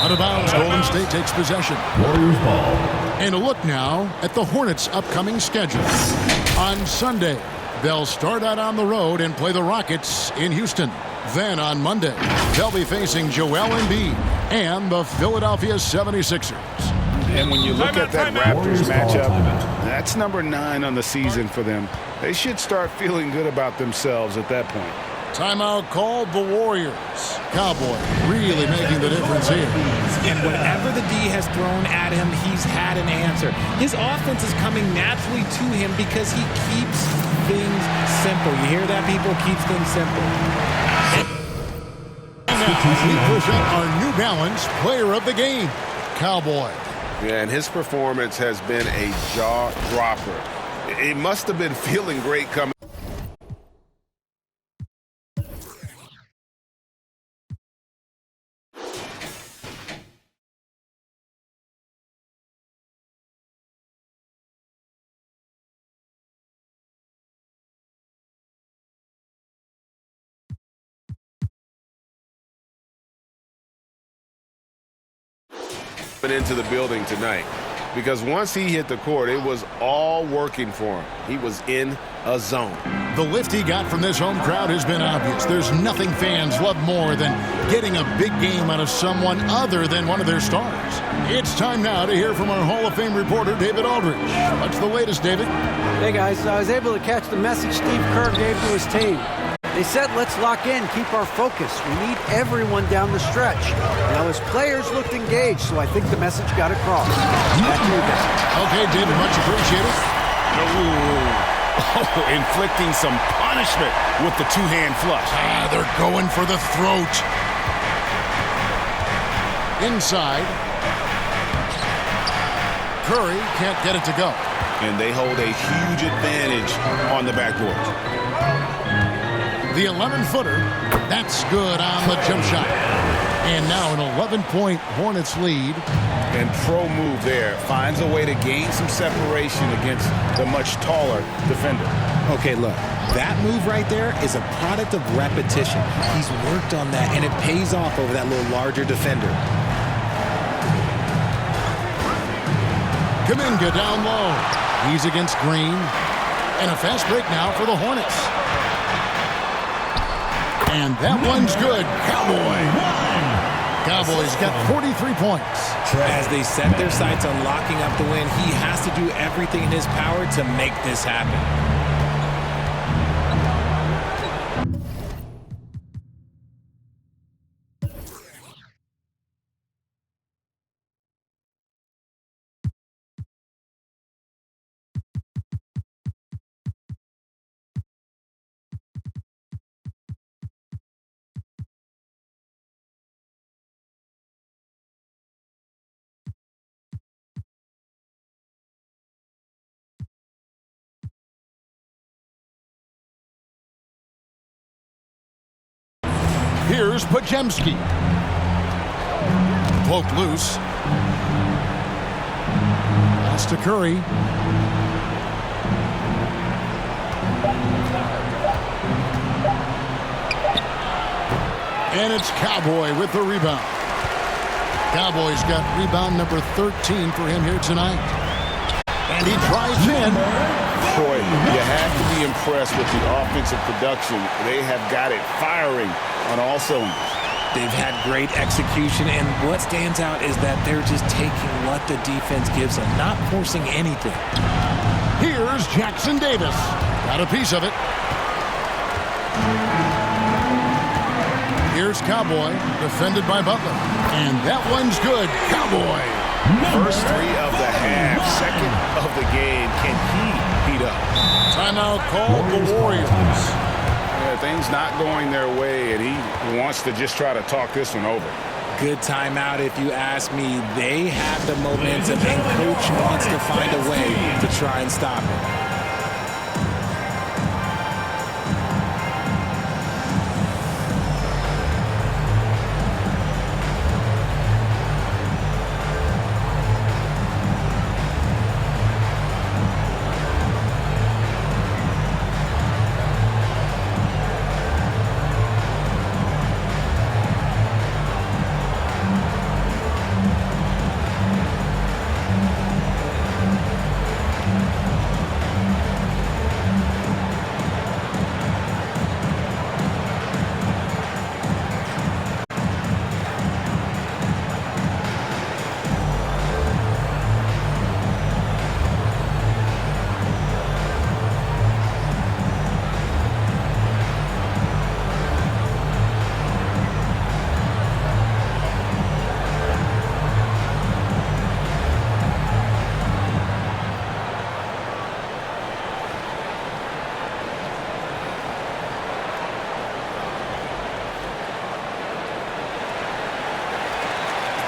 Out of bounds, Golden State takes possession. Warriors ball. And a look now at the Hornets' upcoming schedule. On Sunday, they'll start out on the road and play the Rockets in Houston. Then on Monday, they'll be facing Joel Embiid and the Philadelphia 76ers. And when you look at that Raptors matchup, that's number 9 on the season for them. They should start feeling good about themselves at that point. Timeout called the Warriors. Cowboy really making the difference here. And whatever the D has thrown at him, he's had an answer. His offense is coming naturally to him because he keeps things simple. You hear that, people? Keeps things simple. And now we present our New Balance Player of the Game, Cowboy. Yeah, and his performance has been a jaw dropper. It must have been feeling great coming. into the building tonight, because once he hit the court, it was all working for him. He was in a zone. The lift he got from this home crowd has been obvious. There's nothing fans love more than getting a big game out of someone other than one of their stars. It's time now to hear from our Hall of Fame reporter, David Aldridge. What's the latest, David? Hey, guys. I was able to catch the message Steve Kerr gave to his team. They said, let's lock in, keep our focus. We need everyone down the stretch. Now, his players looked engaged, so I think the message got across. Back to you guys. Okay, David, much appreciated. Inflicting some punishment with the two-hand flush. They're going for the throat. Inside. Curry can't get it to go. And they hold a huge advantage on the backboard. The 11-footer, that's good on the jump shot. And now an 11-point Hornets lead. And pro move there. Finds a way to gain some separation against the much taller defender. Okay, look, that move right there is a product of repetition. He's worked on that, and it pays off over that little larger defender. Kuminga down low. He's against Green. And a fast break now for the Hornets. And that one's good. Cowboys got 43 points. As they set their sights on locking up the win, he has to do everything in his power to make this happen. Here's Pajemski. Poked loose. Pass to Curry. And it's Cowboy with the rebound. Cowboys got rebound number 13 for him here tonight. And he drives in. Boy, you have to be impressed with the offensive production. They have got it firing on all cylinders. They've had great execution, and what stands out is that they're just taking what the defense gives them, not forcing anything. Here's Jackson Davis. Got a piece of it. Here's Cowboy, defended by Butler. And that one's good. Cowboy. First three of the half, second of the game. Can he heat up? Timeout called the Warriors. Things not going their way, and he wants to just try to talk this one over. Good timeout, if you ask me. They have the momentum, and coach wants to find a way to try and stop it.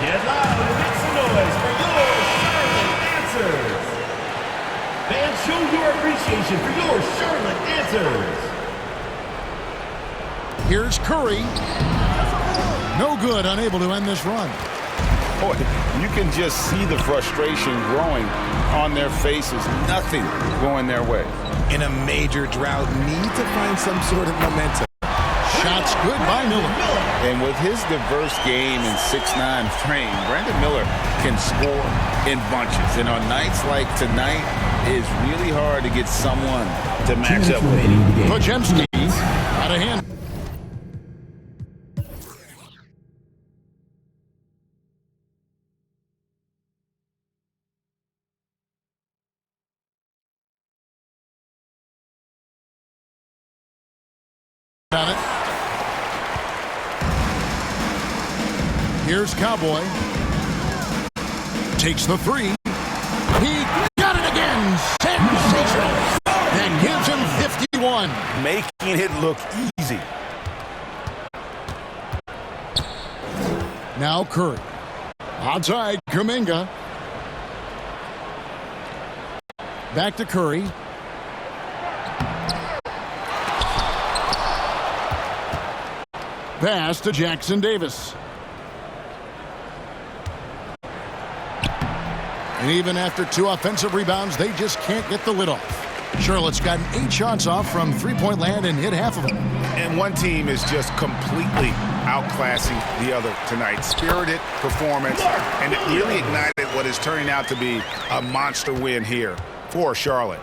Get loud and make some noise for your Charlotte dancers. Fans, show your appreciation for your Charlotte dancers. Here's Curry. No good, unable to end this run. Boy, you can just see the frustration growing on their faces. Nothing going their way. In a major drought, need to find some sort of momentum. shot's good by Miller. And with his diverse game and 6'9" frame, Brandon Miller can score in bunches. And on nights like tonight, it's really hard to get someone to match up with him. Podziemski out of hand. On it. Here's Cowboy. Takes the three. He got it again. Sensational. That gives him 51. Making it look easy. Now Curry. Outside, Kuminga. Back to Curry. Pass to Jackson Davis. And even after 2 offensive rebounds, they just can't get the lid off. Charlotte's gotten 8 shots off from three-point land and hit half of them. And one team is just completely outclassing the other tonight. Spirited performance, and it really ignited what is turning out to be a monster win here for Charlotte.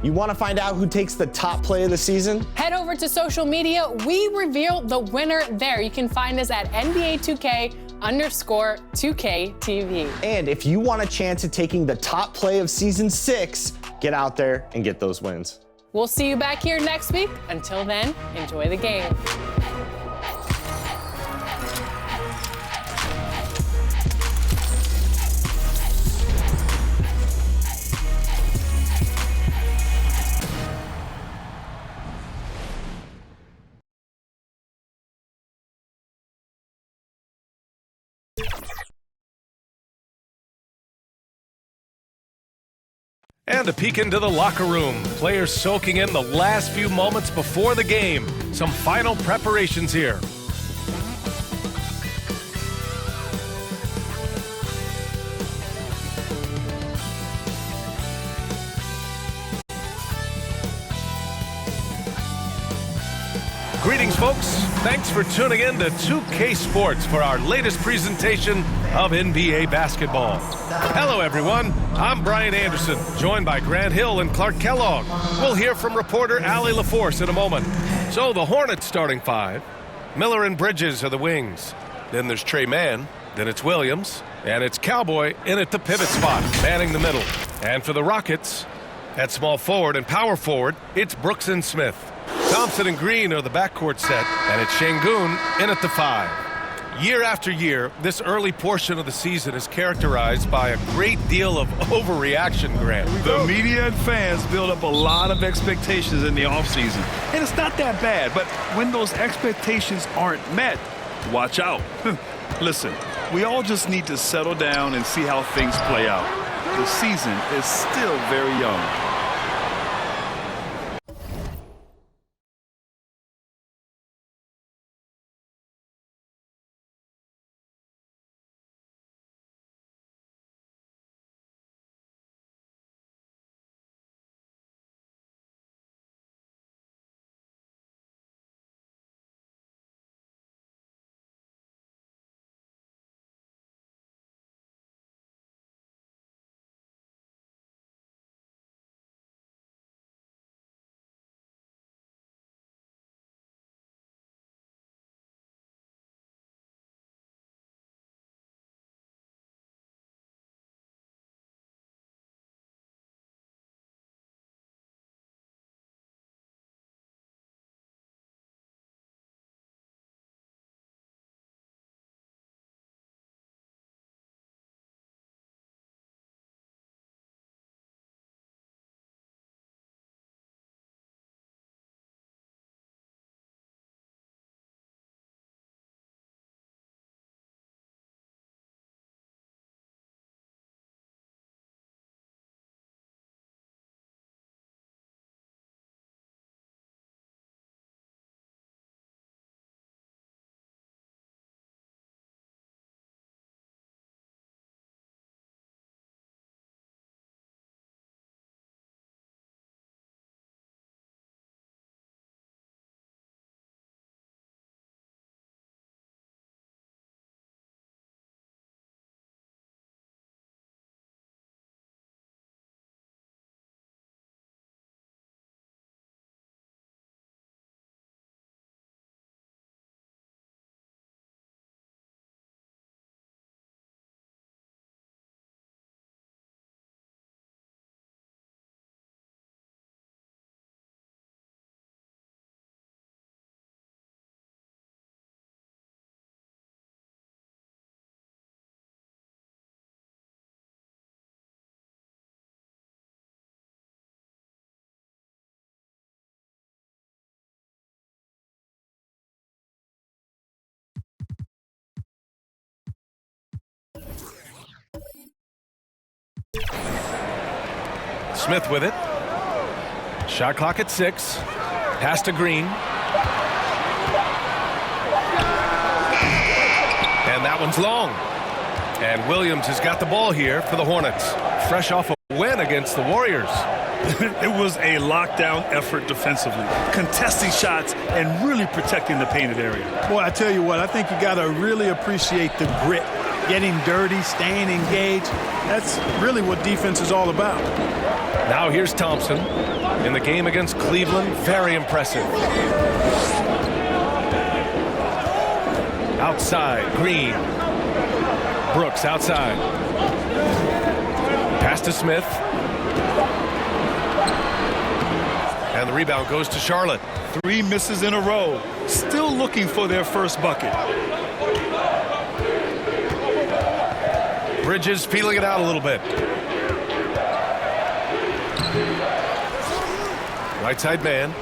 You want to find out who takes the top play of the season? Head over to social media. We reveal the winner there. You can find us at NBA2K_2K TV. And if you want a chance at taking the top play of season 6, get out there and get those wins. We'll see you back here next week. Until then, enjoy the game. And a peek into the locker room. Players soaking in the last few moments before the game. Some final preparations here. Greetings, folks. Thanks for tuning in to 2K Sports for our latest presentation of NBA basketball. Hello, everyone. I'm Brian Anderson, joined by Grant Hill and Clark Kellogg. We'll hear from reporter Allie LaForce in a moment. So the Hornets starting 5. Miller and Bridges are the wings. Then there's Trey Mann. Then it's Williams. And it's Cowboy in at the pivot spot, manning the middle. And for the Rockets, at small forward and power forward, it's Brooks and Smith. Thompson and Green are the backcourt set, and it's Şengün in at the 5. Year after year, this early portion of the season is characterized by a great deal of overreaction, Grant. The media and fans build up a lot of expectations in the offseason, and it's not that bad, but when those expectations aren't met, watch out. Listen, we all just need to settle down and see how things play out. The season is still very young. Smith with it. Shot clock at 6. Pass to Green. And that one's long. And Williams has got the ball here for the Hornets. Fresh off a win against the Warriors. It was a lockdown effort defensively, contesting shots and really protecting the painted area. Boy, I tell you what, I think you got to really appreciate the grit, getting dirty, staying engaged. That's really what defense is all about. Now here's Thompson. In the game against Cleveland, very impressive. Outside, Green. Brooks outside. Pass to Smith. And the rebound goes to Charlotte. 3 misses in a row. Still looking for their first bucket. Bridges feeling it out a little bit. Right side man.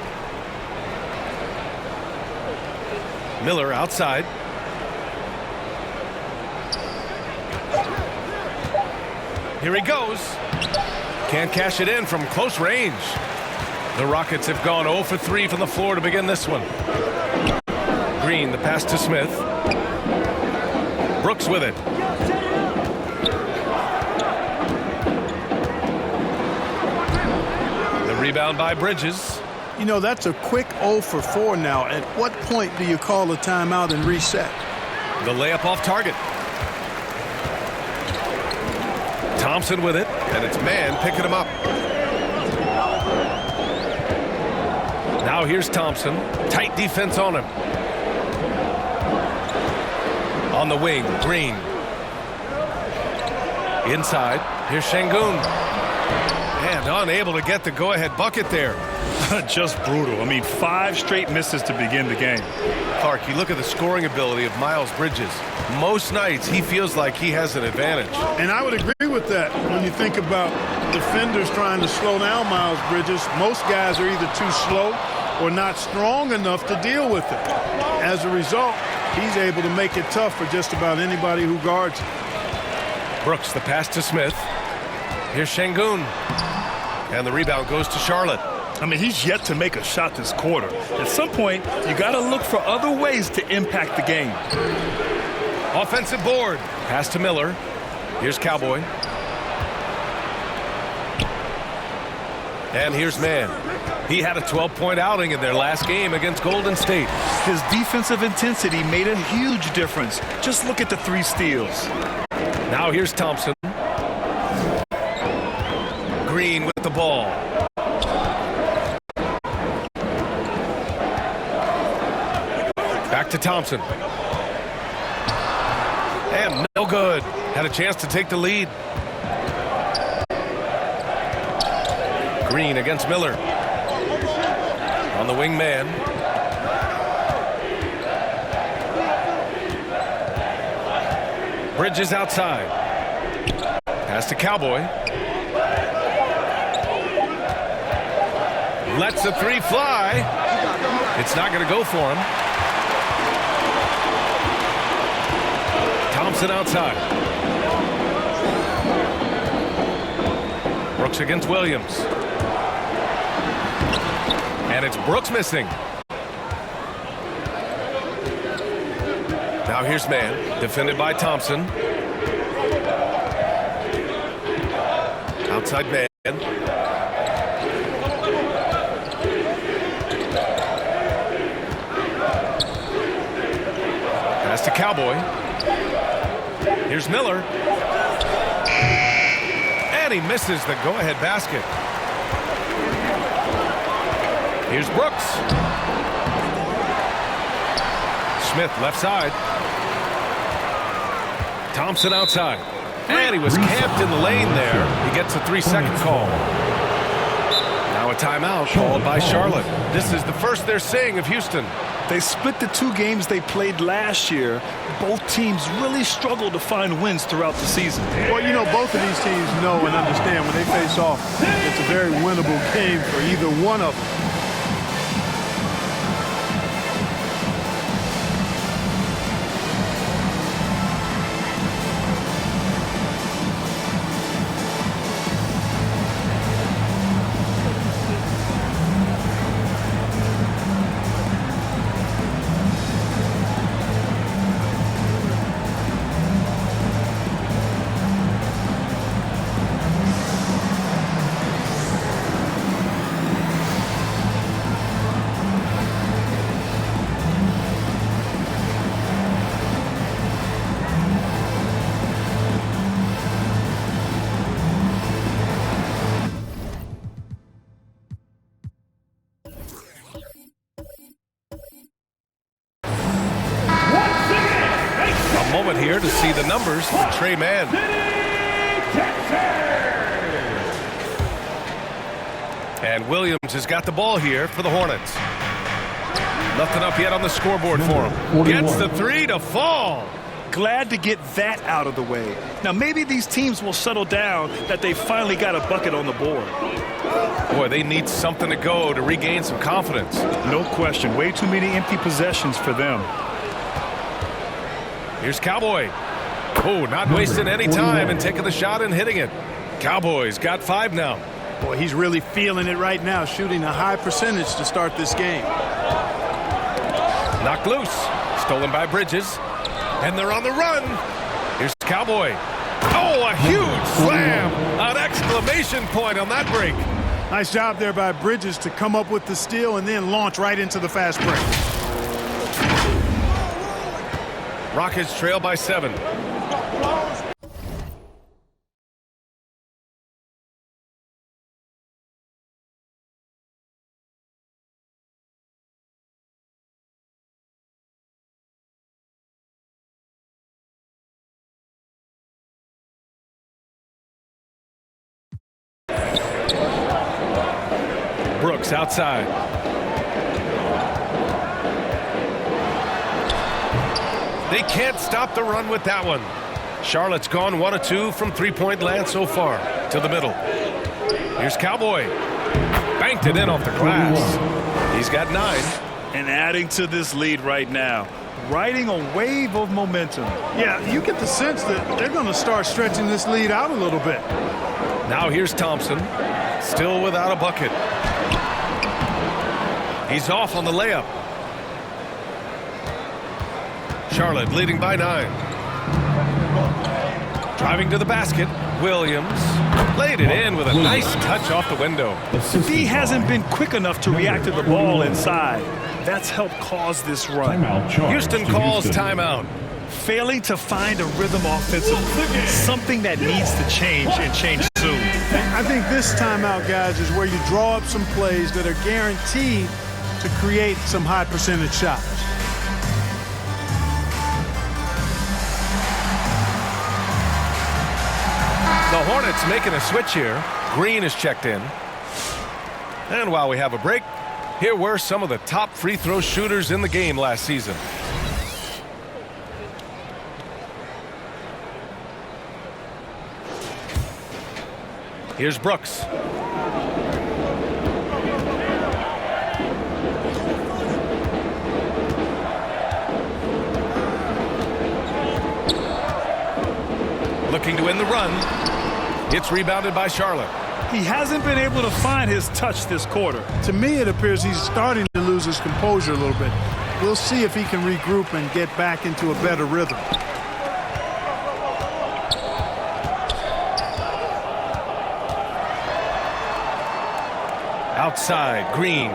Miller outside. Here he goes. Can't cash it in from close range. The Rockets have gone 0 for 3 from the floor to begin this one. Green, the pass to Smith. Brooks with it. The rebound by Bridges. You know, that's a quick 0 for 4 now. At what point do you call a timeout and reset? The layup off target. Thompson with it, and it's man picking him up. Now here's Thompson. Tight defense on him. On the wing, Green. Inside, here's Şengün. And unable to get the go-ahead bucket there. Just brutal. I mean, 5 straight misses to begin the game. Clark, you look at the scoring ability of Miles Bridges. Most nights, he feels like he has an advantage. And I would agree with that. When you think about defenders trying to slow down Miles Bridges, most guys are either too slow or not strong enough to deal with it. As a result, he's able to make it tough for just about anybody who guards him. Brooks, the pass to Smith. Here's Şengün. And the rebound goes to Charlotte. I mean, he's yet to make a shot this quarter. At some point, you got to look for other ways to impact the game. Offensive board. Pass to Miller. Here's Cowboy. And here's Mann. He had a 12-point outing in their last game against Golden State. His defensive intensity made a huge difference. Just look at the 3 steals. Now here's Thompson. Green with the ball. Back to Thompson. And no good. Had a chance to take the lead. Green against Miller. On the wing man. Bridges outside. Pass to Cowboy. Lets the 3 fly. It's not going to go for him. Thompson outside. Brooks against Williams. And it's Brooks missing. Now here's Mann, defended by Thompson. Outside man. Pass to Cowboy. Here's Miller. And he misses the go-ahead basket. Here's Brooks. Smith left side. Thompson outside. And he was camped in the lane there. He gets a 3-second call. Now a timeout called by Charlotte. This is the first they're seeing of Houston. They split the 2 games they played last year. Both teams really struggled to find wins throughout the season. Well, you know, both of these teams know and understand when they face off, it's a very winnable game for either one of them. moment here to see the numbers for Trey Mann. And Williams has got the ball here for the Hornets. Nothing up yet on the scoreboard for him. Gets the three to fall. Glad to get that out of the way. Now maybe these teams will settle down that they finally got a bucket on the board. Boy, they need something to go to regain some confidence. No question. Way too many empty possessions for them. Here's Cowboy. Oh, not wasting any time and taking the shot and hitting it. Cowboys got 5 now. Boy, he's really feeling it right now, shooting a high percentage to start this game. Knocked loose. Stolen by Bridges. And they're on the run. Here's Cowboy. Oh, a huge slam. An exclamation point on that break. Nice job there by Bridges to come up with the steal and then launch right into the fast break. Rockets trail by 7. Brooks outside. They can't stop the run with that one. Charlotte's gone 1 of 2 from three-point land so far. To the middle. Here's Cowboy. Banked it in off the glass. He's got 9. And adding to this lead right now. Riding a wave of momentum. Yeah, you get the sense that they're going to start stretching this lead out a little bit. Now here's Thompson. Still without a bucket. He's off on the layup. Charlotte leading by 9. Driving to the basket. Williams laid it in with a nice touch off the window. He hasn't been quick enough to react to the ball inside. That's helped cause this run. Houston calls timeout. Failing to find a rhythm offensively. Something that needs to change and change soon. I think this timeout, guys, is where you draw up some plays that are guaranteed to create some high percentage shots. The Hornets making a switch here. Green is checked in. And while we have a break, here were some of the top free throw shooters in the game last season. Here's Brooks. Looking to win the run. It's rebounded by Charlotte. He hasn't been able to find his touch this quarter. To me, it appears he's starting to lose his composure a little bit. We'll see if he can regroup and get back into a better rhythm. Outside, Green.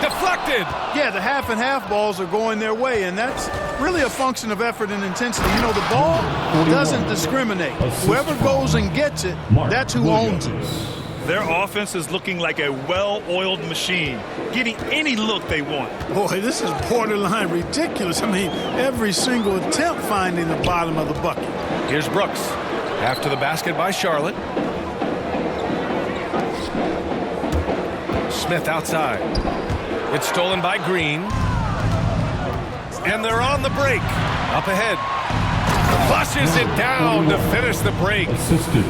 Deflected. Yeah, the half and half balls are going their way, and that's really a function of effort and intensity. You know, the ball doesn't discriminate. Whoever goes and gets it, that's who owns it. Their offense is looking like a well-oiled machine, getting any look they want. Boy, this is borderline ridiculous. I mean, every single attempt finding the bottom of the bucket. Here's Brooks. After the basket by Charlotte. Smith outside. It's stolen by Green. And they're on the break. Up ahead. Flushes it down to finish the break.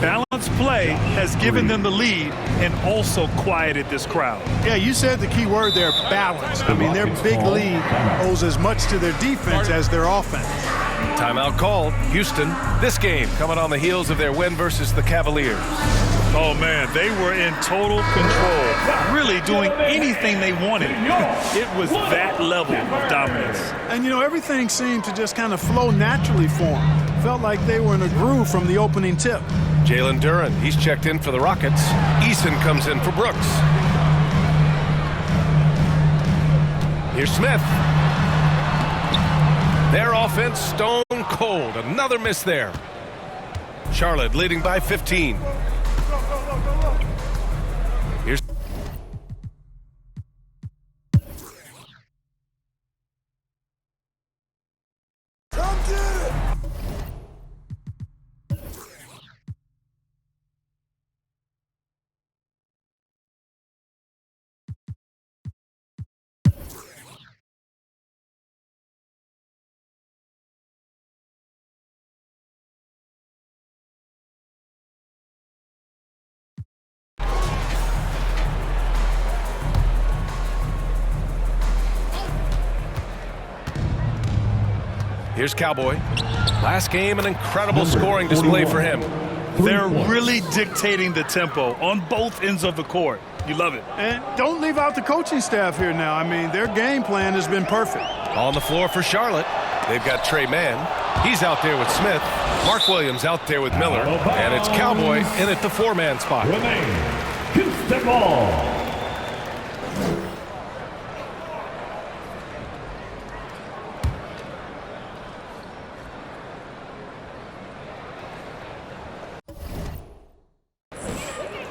Balanced play has given them the lead and also quieted this crowd. Yeah, you said the key word there, balance. I mean, their big lead owes as much to their defense as their offense. Timeout called. Houston, this game coming on the heels of their win versus the Cavaliers. Oh, man, they were in total control, really doing anything they wanted. It was that level of dominance. And, you know, everything seemed to just kind of flow naturally for them. Felt like they were in a groove from the opening tip. Jalen Duren, he's checked in for the Rockets. Eason comes in for Brooks. Here's Smith. Their offense stone cold. Another miss there. Charlotte leading by 15. Here's Here's Cowboy. Last game, an incredible scoring display for him. They're really dictating the tempo on both ends of the court. You love it. And don't leave out the coaching staff here now. I mean, their game plan has been perfect. On the floor for Charlotte, they've got Trey Mann. He's out there with Smith. Mark Williams out there with Miller. And it's Cowboy in at the four-man spot. Houston ball.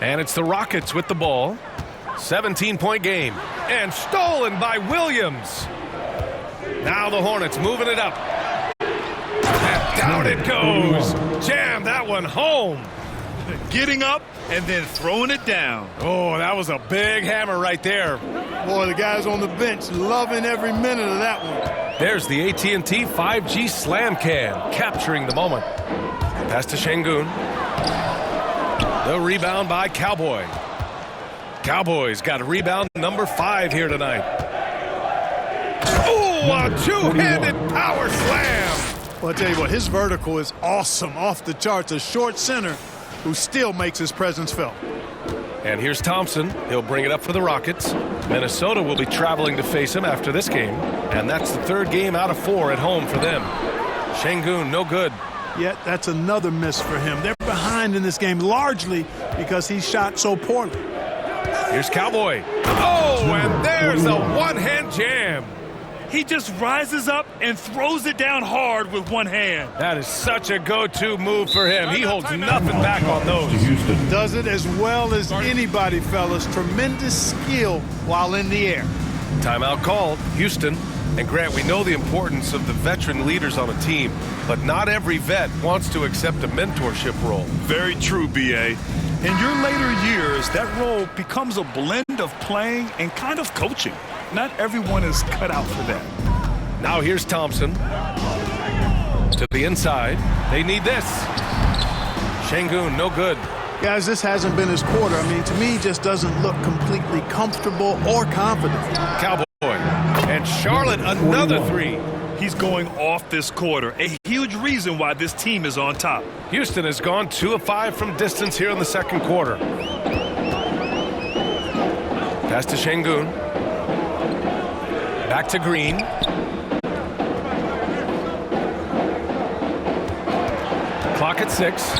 And it's the Rockets with the ball. 17-point game. And stolen by Williams. Now the Hornets moving it up. And down it goes. Jam that one home. Getting up and then throwing it down. Oh, that was a big hammer right there. Boy, the guys on the bench loving every minute of that one. There's the AT&T 5G Slam Cam, capturing the moment. Pass to Şengün. The rebound by Cowboy. Cowboys got rebound number 5 here tonight. Oh, a two-handed power slam. Well, I tell you what, his vertical is awesome, off the charts. A short center who still makes his presence felt. And here's Thompson. He'll bring it up for the Rockets. Minnesota will be traveling to face him after this game. And that's the 3rd game out of 4 at home for them. Şengün, no good. Yet that's another miss for him. They're behind in this game largely because he shot so poorly. Here's Cowboy. Oh, and there's a one-hand jam. He just rises up and throws it down hard with one hand. That is such a go-to move for him. He holds nothing back on those. Does it as well as anybody, fellas. Tremendous skill while in the air. Timeout called. Houston. And Grant, we know the importance of the veteran leaders on a team, but not every vet wants to accept a mentorship role. Very true, B.A. In your later years, that role becomes a blend of playing and kind of coaching. Not everyone is cut out for that. Now here's Thompson. To the inside. They need this. Şengün, no good. Guys, this hasn't been his quarter. I mean, to me, he just doesn't look completely comfortable or confident. Cowboy. And Charlotte, another 3. He's going off this quarter. A huge reason why this team is on top. Houston has gone 2 of 5 from distance here in the 2nd quarter. Pass to Şengün. Back to Green. Clock at 6.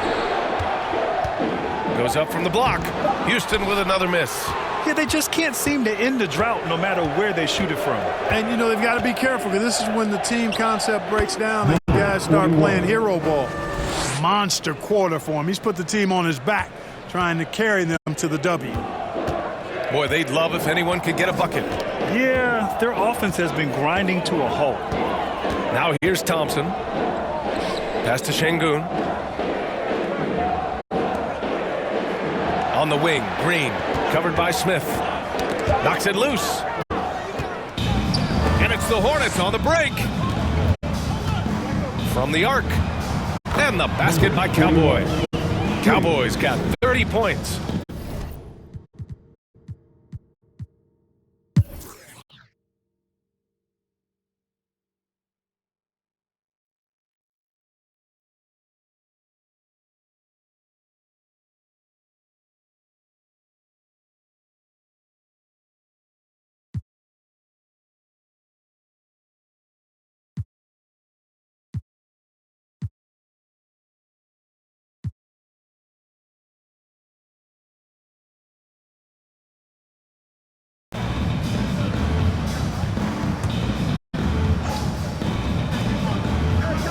Goes up from the block. Houston with another miss. Yeah, they just can't seem to end the drought no matter where they shoot it from. And, you know, they've got to be careful because this is when the team concept breaks down and guys start playing hero ball. Monster quarter for him. He's put the team on his back, trying to carry them to the W. Boy, they'd love if anyone could get a bucket. Yeah, their offense has been grinding to a halt. Now here's Thompson. Pass to Şengün. On the wing, Green. Covered by Smith. Knocks it loose. And it's the Hornets on the break. From the arc. And the basket by Cowboy. Cowboys got 30 points.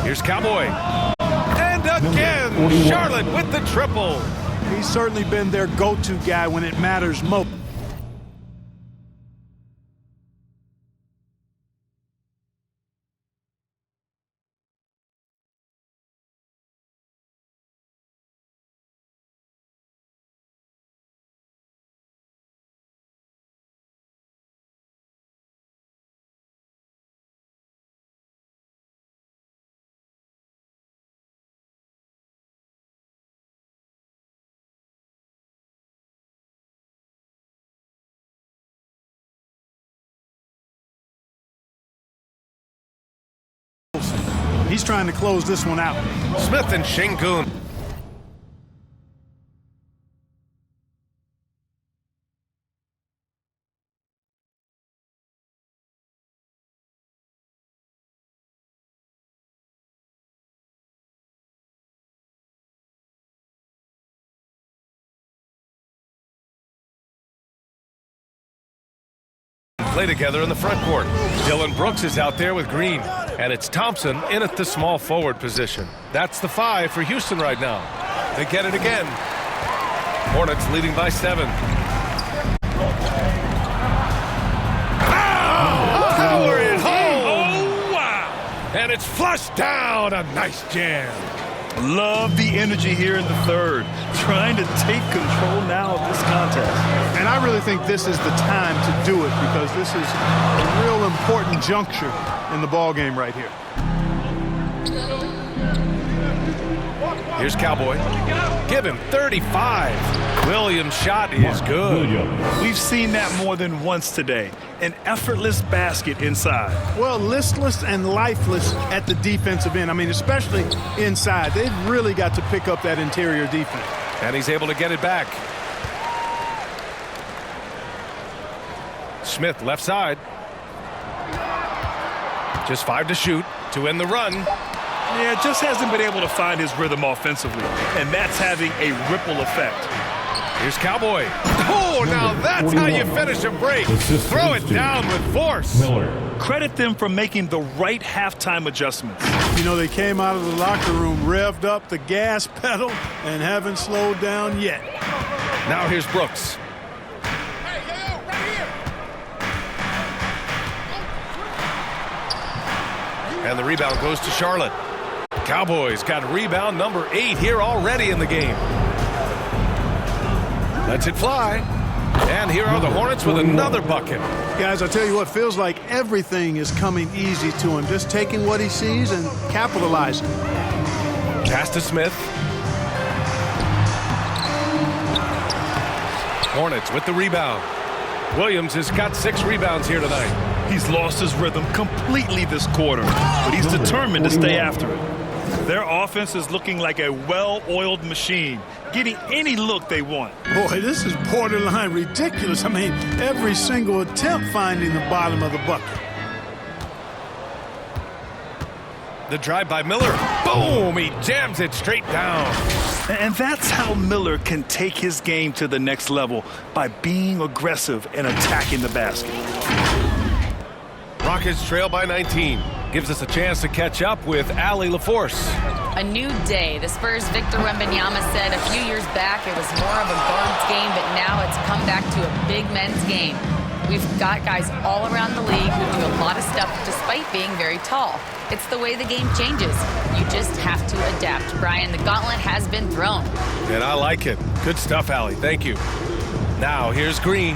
Here's Cowboy. And again, Charlotte with the triple. He's certainly been their go-to guy when it matters most. He's trying to close this one out. Smith and Şengün. Play together in the front court. Dylan Brooks is out there with Green, and it's Thompson in at the small forward position. That's the 5 for Houston right now. They get it again. Hornets leading by 7. Power it home! Oh, wow! And it's flushed down. A nice jam. Love the energy here in the third. Trying to take control now of this contest. And I really think this is the time to do it because this is a real important juncture in the ball game right here. Here's Cowboy. Give him 35. Williams' shot is good. We've seen that more than once today. An effortless basket inside. Well, listless and lifeless at the defensive end. I mean, especially inside. They've really got to pick up that interior defense. And he's able to get it back. Smith left side. Just 5 to shoot to end the run. Yeah, just hasn't been able to find his rhythm offensively, and that's having a ripple effect. Here's Cowboy. Oh, now that's how you finish a break. Throw it down with force. Credit them for making the right halftime adjustments. You know, they came out of the locker room, revved up the gas pedal, and haven't slowed down yet. Now here's Brooks. And the rebound goes to Charlotte. Cowboys got rebound number 8 here already in the game. Lets it fly. And here are the Hornets with another bucket. Guys, I tell you what, feels like everything is coming easy to him. Just taking what he sees and capitalizing. Pass to Smith. Hornets with the rebound. Williams has got 6 rebounds here tonight. He's lost his rhythm completely this quarter, but he's determined to stay after it. Their offense is looking like a well-oiled machine, getting any look they want. Boy, this is borderline ridiculous. I mean, every single attempt finding the bottom of the bucket. The drive by Miller. Boom! He jams it straight down. And that's how Miller can take his game to the next level, by being aggressive and attacking the basket. Rockets trail by 19. Gives us a chance to catch up with Allie LaForce. A new day. The Spurs' Victor Wembanyama said a few years back it was more of a guards game, but now it's come back to a big men's game. We've got guys all around the league who do a lot of stuff despite being very tall. It's the way the game changes. You just have to adapt. Brian, the gauntlet has been thrown. And I like it. Good stuff, Allie. Thank you. Now here's Green.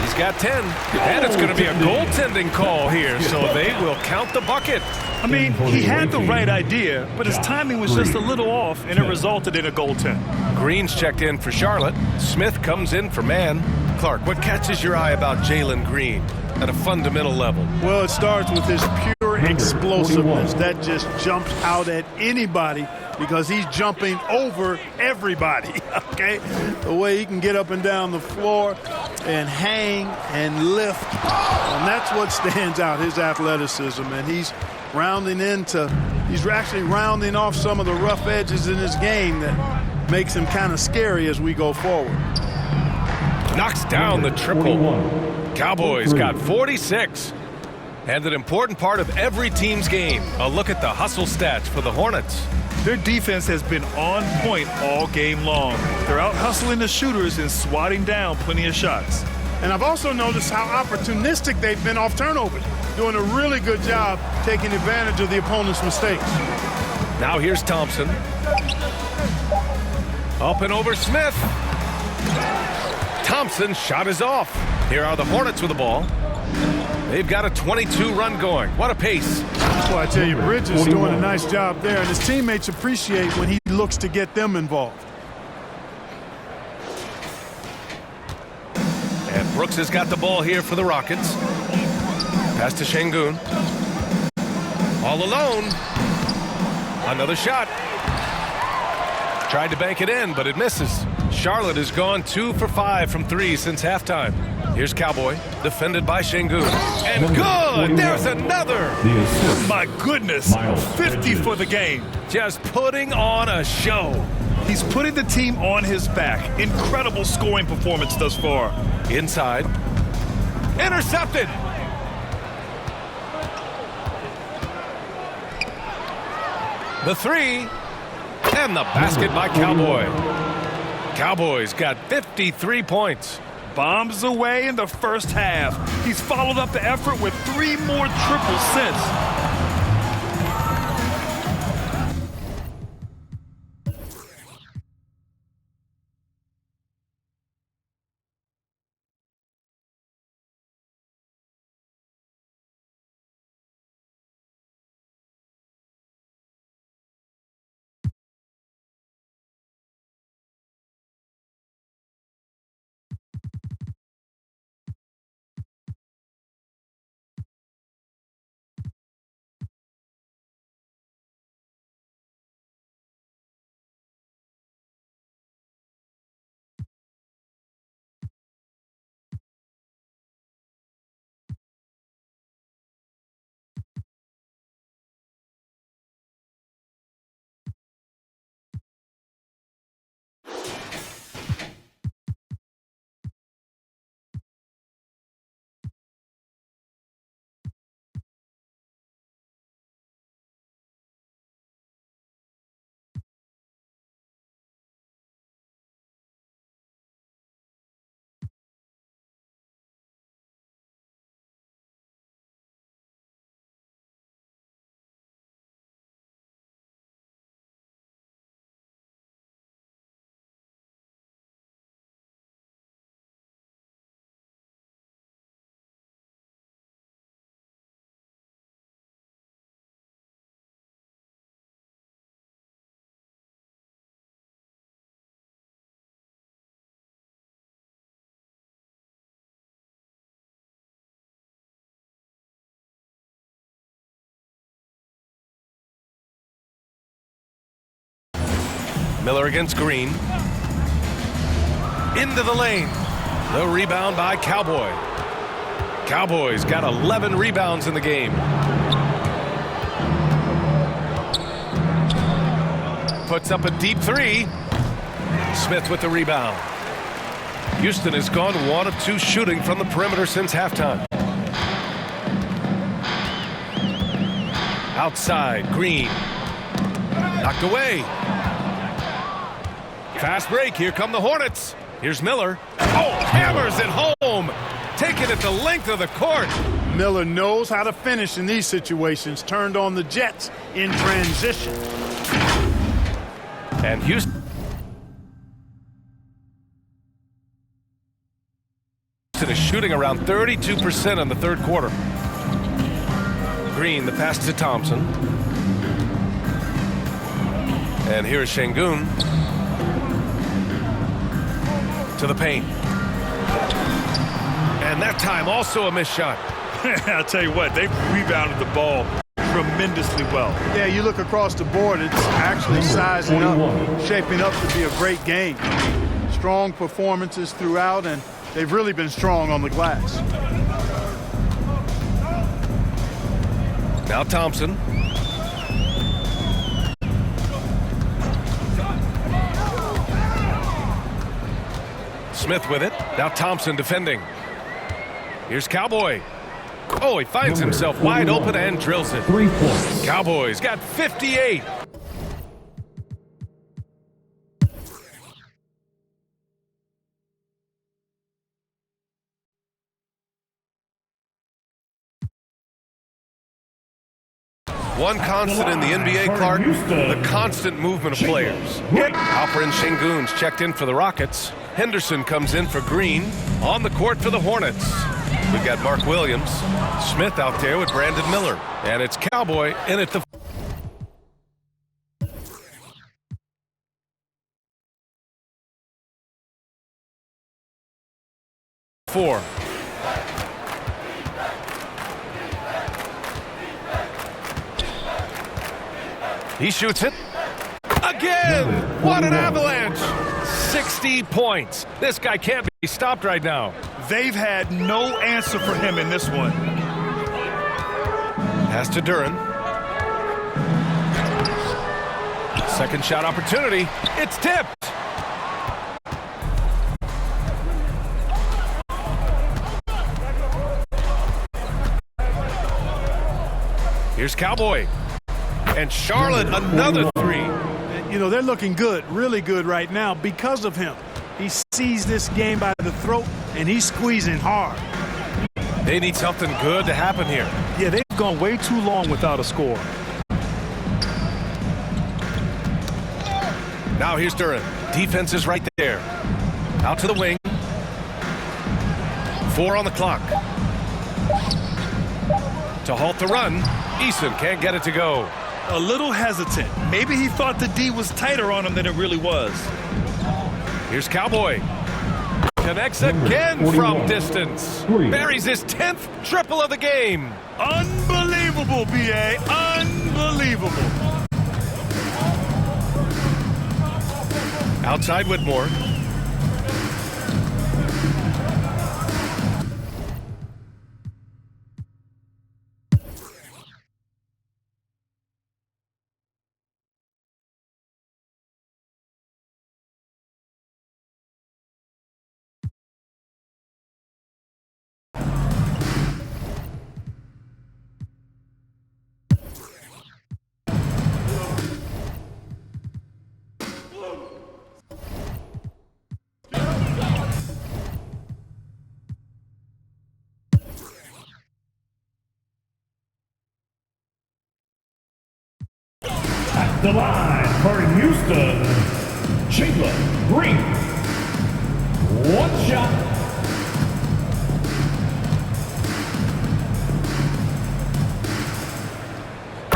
He's got 10. And it's going to be a goaltending call here, so they will count the bucket. I mean, he had the right idea, but his timing was just a little off, and it resulted in a goaltend. Green's checked in for Charlotte. Smith comes in for man. Clark, what catches your eye about Jalen Green at a fundamental level? Well, it starts with his pure explosiveness. That just jumps out at anybody because he's jumping over everybody, okay? The way he can get up and down the floor and hang and lift. And that's what stands out, his athleticism. And he's actually rounding off some of the rough edges in his game that makes him kind of scary as we go forward. Knocks down the triple. Cowboys got 46. And an important part of every team's game. A look at the hustle stats for the Hornets. Their defense has been on point all game long. They're out hustling the shooters and swatting down plenty of shots. And I've also noticed how opportunistic they've been off turnovers, doing a really good job taking advantage of the opponent's mistakes. Now here's Thompson. Up and over Smith. Thompson's shot is off. Here are the Hornets with the ball. They've got a 22 run going. What a pace. Well, I tell you, Bridges is doing a nice job there, and his teammates appreciate when he looks to get them involved. And Brooks has got the ball here for the Rockets. Pass to Şengün. All alone. Another shot. Tried to bank it in, but it misses. Charlotte has gone 2 for 5 from 3 since halftime. Here's Cowboy, defended by Şengün. And good! There's another! My goodness, 50 for the game. Just putting on a show. He's putting the team on his back. Incredible scoring performance thus far. Inside. Intercepted! The 3. And the basket by Cowboy. Cowboys got 53 points. Bombs away in the first half. He's followed up the effort with 3 more triples since. Miller against Green. Into the lane. The rebound by Cowboy. Cowboys got 11 rebounds in the game. Puts up a deep 3. Smith with the rebound. Houston has gone 1 of 2 shooting from the perimeter since halftime. Outside, Green. Knocked away. Fast break. Here come the Hornets. Here's Miller. Oh, hammers it home. Taking it the length of the court. Miller knows how to finish in these situations. Turned on the Jets in transition. And Houston is shooting around 32% in the third quarter. Green, the pass to Thompson. And here's Şengün. To the paint. And that time also a missed shot. I'll tell you what, they rebounded the ball tremendously well. Yeah, you look across the board, it's actually sizing up, shaping up to be a great game. Strong performances throughout, and they've really been strong on the glass. Now Thompson. Smith with it. Now Thompson defending. Here's Cowboy. Oh, he finds himself wide open and drills it. 3 points. Cowboys got 58. One constant in the NBA, Clark, the constant movement of players. Alperen Şengün's checked in for the Rockets. Henderson comes in for Green. On the court for the Hornets. We've got Mark Williams. Smith out there with Brandon Miller. And it's Cowboy in at the 4. He shoots it. Again! What an avalanche! 60 points. This guy can't be stopped right now. They've had no answer for him in this one. Pass to Duran. Second shot opportunity. It's tipped. Here's Cowboy. And Charlotte, another three. You know, they're looking good, really good right now because of him. He sees this game by the throat, and he's squeezing hard. They need something good to happen here. Yeah, they've gone way too long without a score. Now here's Duran. Defense is right there. Out to the wing. 4 on the clock. To halt the run, Eason can't get it to go. A little hesitant. Maybe he thought the D was tighter on him than it really was. Here's Cowboy. Connects again from distance. Buries his 10th triple of the game. Unbelievable, B.A. Unbelievable. Outside Whitmore. The line for Houston, Jalen Green. One shot.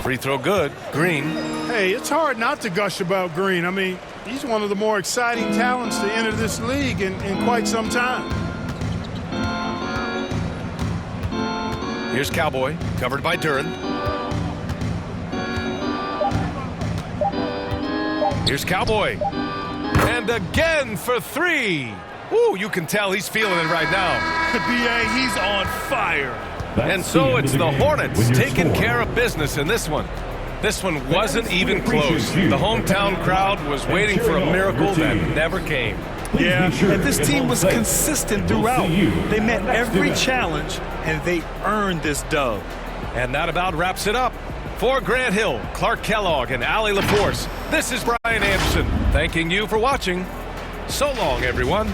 Free throw good. Green. Hey, it's hard not to gush about Green. I mean, he's one of the more exciting talents to enter this league in quite some time. Here's Cowboy, covered by Duran. Here's Cowboy. And again for 3. Ooh, you can tell he's feeling it right now. B.A., he's on fire. And so it's the Hornets taking care of business in this one. This one wasn't even close. The hometown crowd was waiting for a miracle that never came. Yeah, and this team was consistent throughout. They met every challenge, and they earned this dub. And that about wraps it up. For Grant Hill, Clark Kellogg, and Allie LaForce, this is Brian Anderson, thanking you for watching. So long, everyone.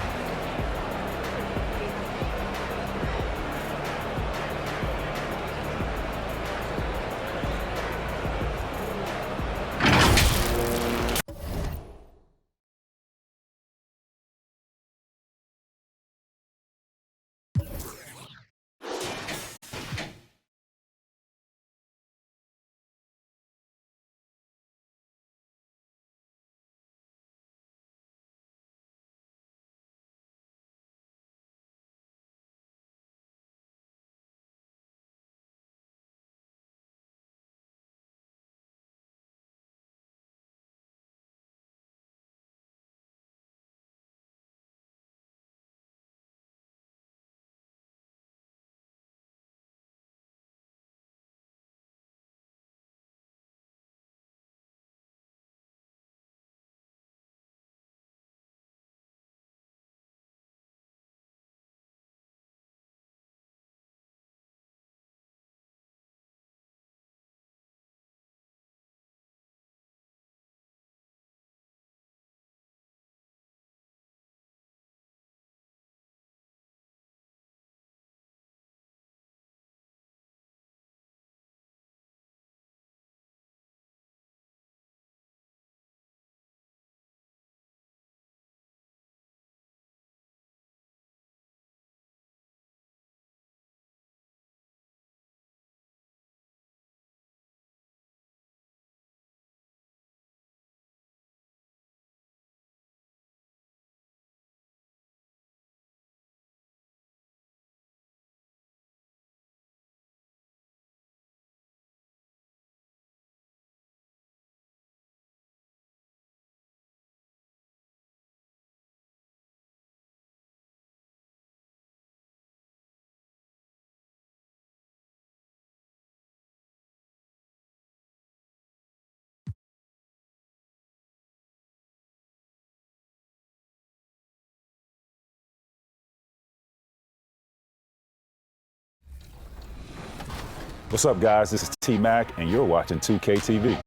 What's up, guys? This is T-Mac, and you're watching 2K TV.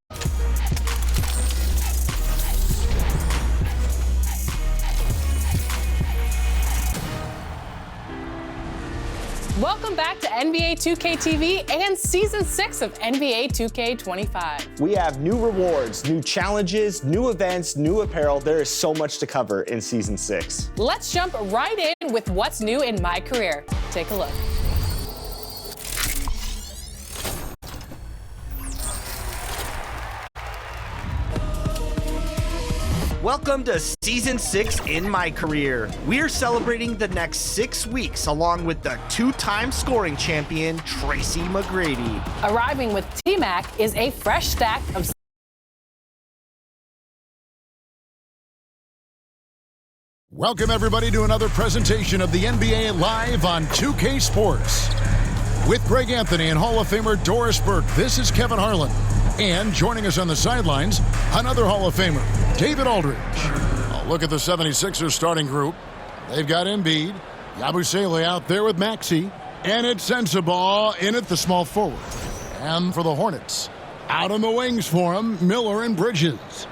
Welcome back to NBA 2K TV and Season 6 of NBA 2K25. We have new rewards, new challenges, new events, new apparel. There is so much to cover in Season 6. Let's jump right in with what's new in my career. Take a look. Welcome to Season 6 in my career. We're celebrating the next 6 weeks along with the two-time scoring champion, Tracy McGrady. Arriving with T-Mac is a fresh stack of Welcome, everybody, to another presentation of the NBA Live on 2K Sports. With Greg Anthony and Hall of Famer Doris Burke, this is Kevin Harlan. And joining us on the sidelines, another Hall of Famer, David Aldridge. A look at the 76ers starting group. They've got Embiid, Yabusele out there with Maxey, and it's Sensabaugh in at the small forward. And for the Hornets, out on the wings for him, Miller and Bridges.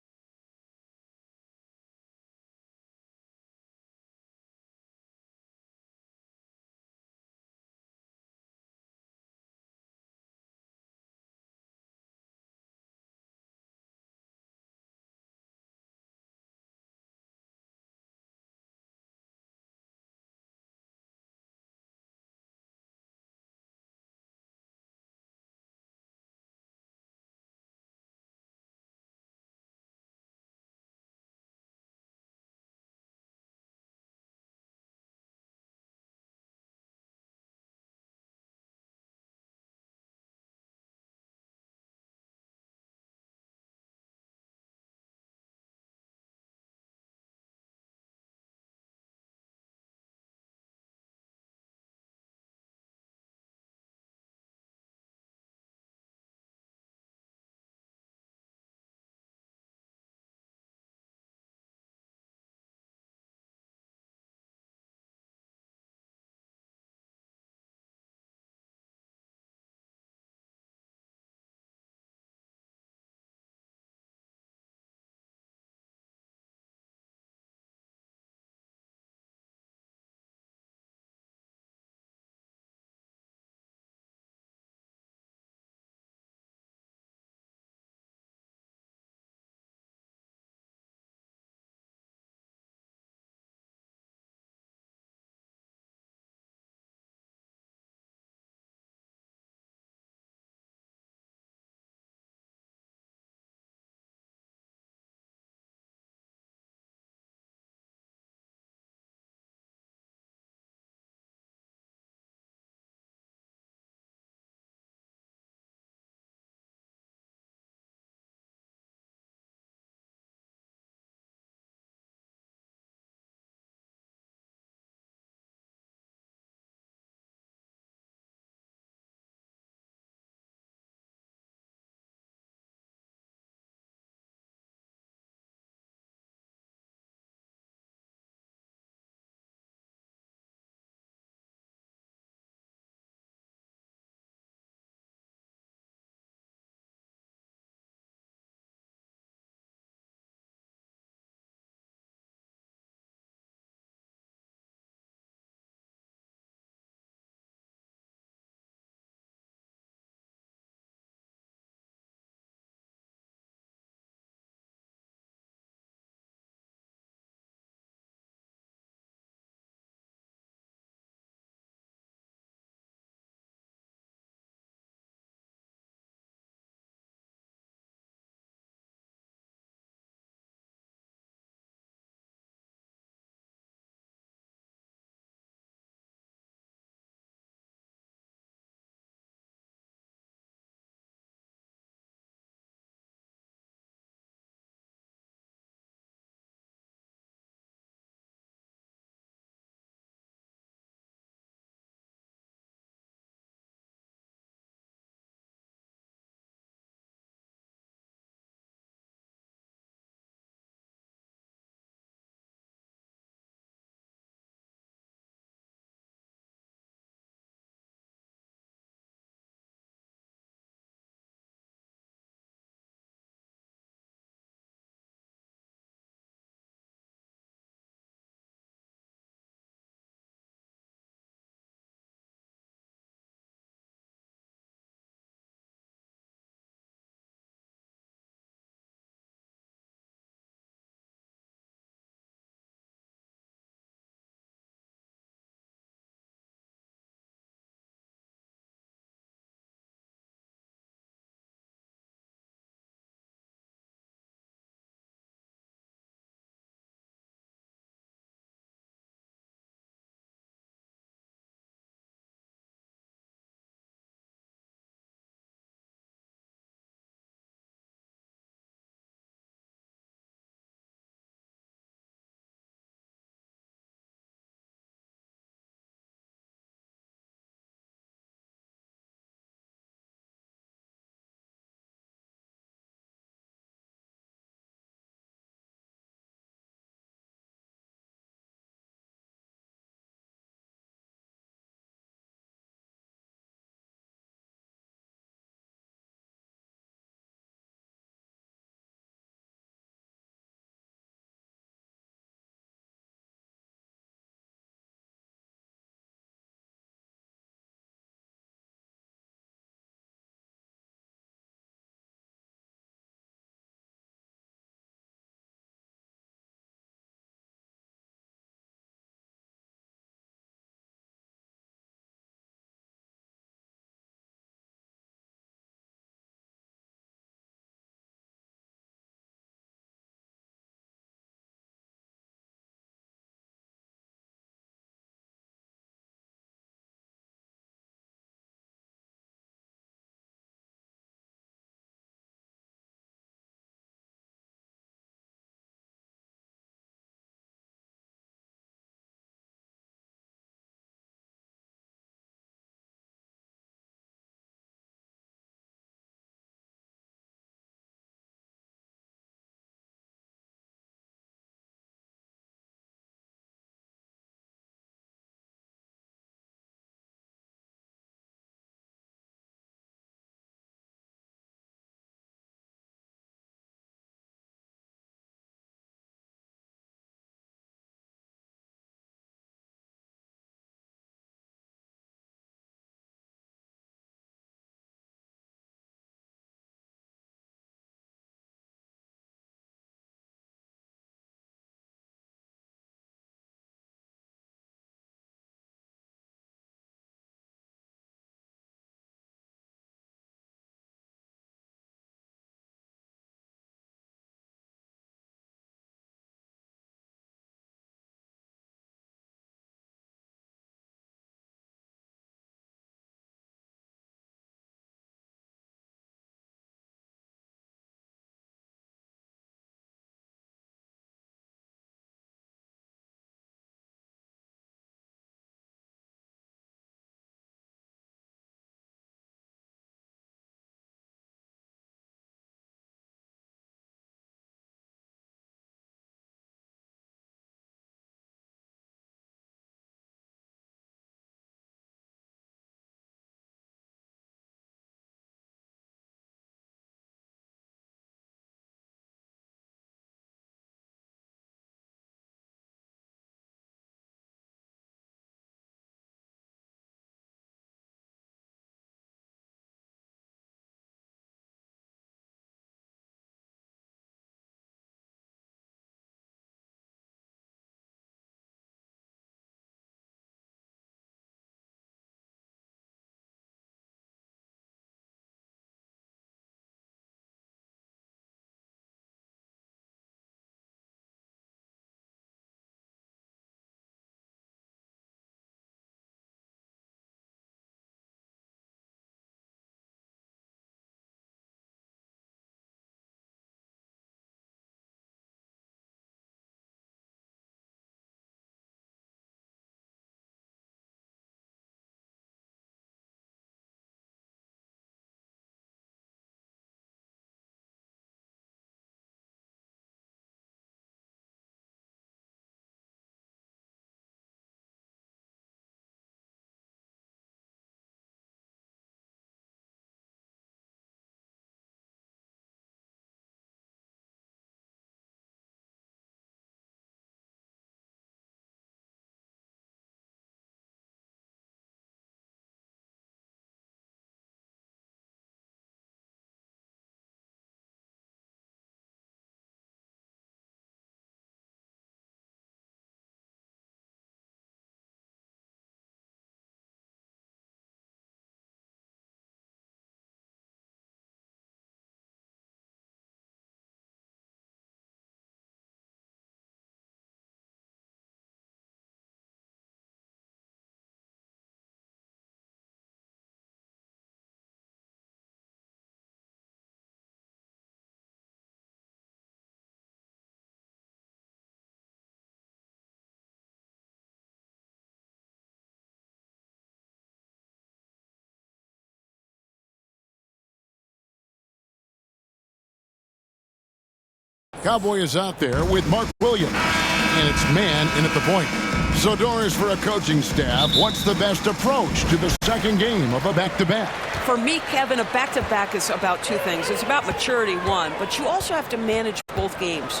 Cowboy is out there with Mark Williams, and it's man in at the point. So, Doris, for a coaching staff, what's the best approach to the second game of a back-to-back? For me, Kevin, a back-to-back is about two things. It's about maturity, one, but you also have to manage both games.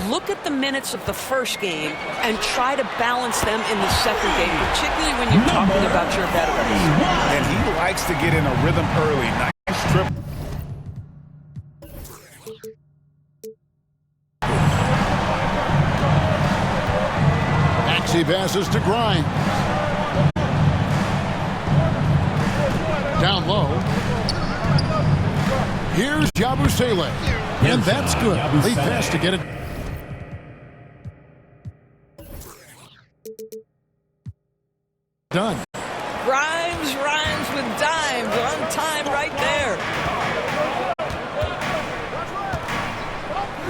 Look at the minutes of the first game and try to balance them in the second game, particularly when you're talking about your veterans. And he likes to get in a rhythm early. Nice trip. Maxey passes to Grimes. Down low. Here's Yabusele. And that's good. Late pass to get it. Done. Grimes rhymes with dimes. On time right there.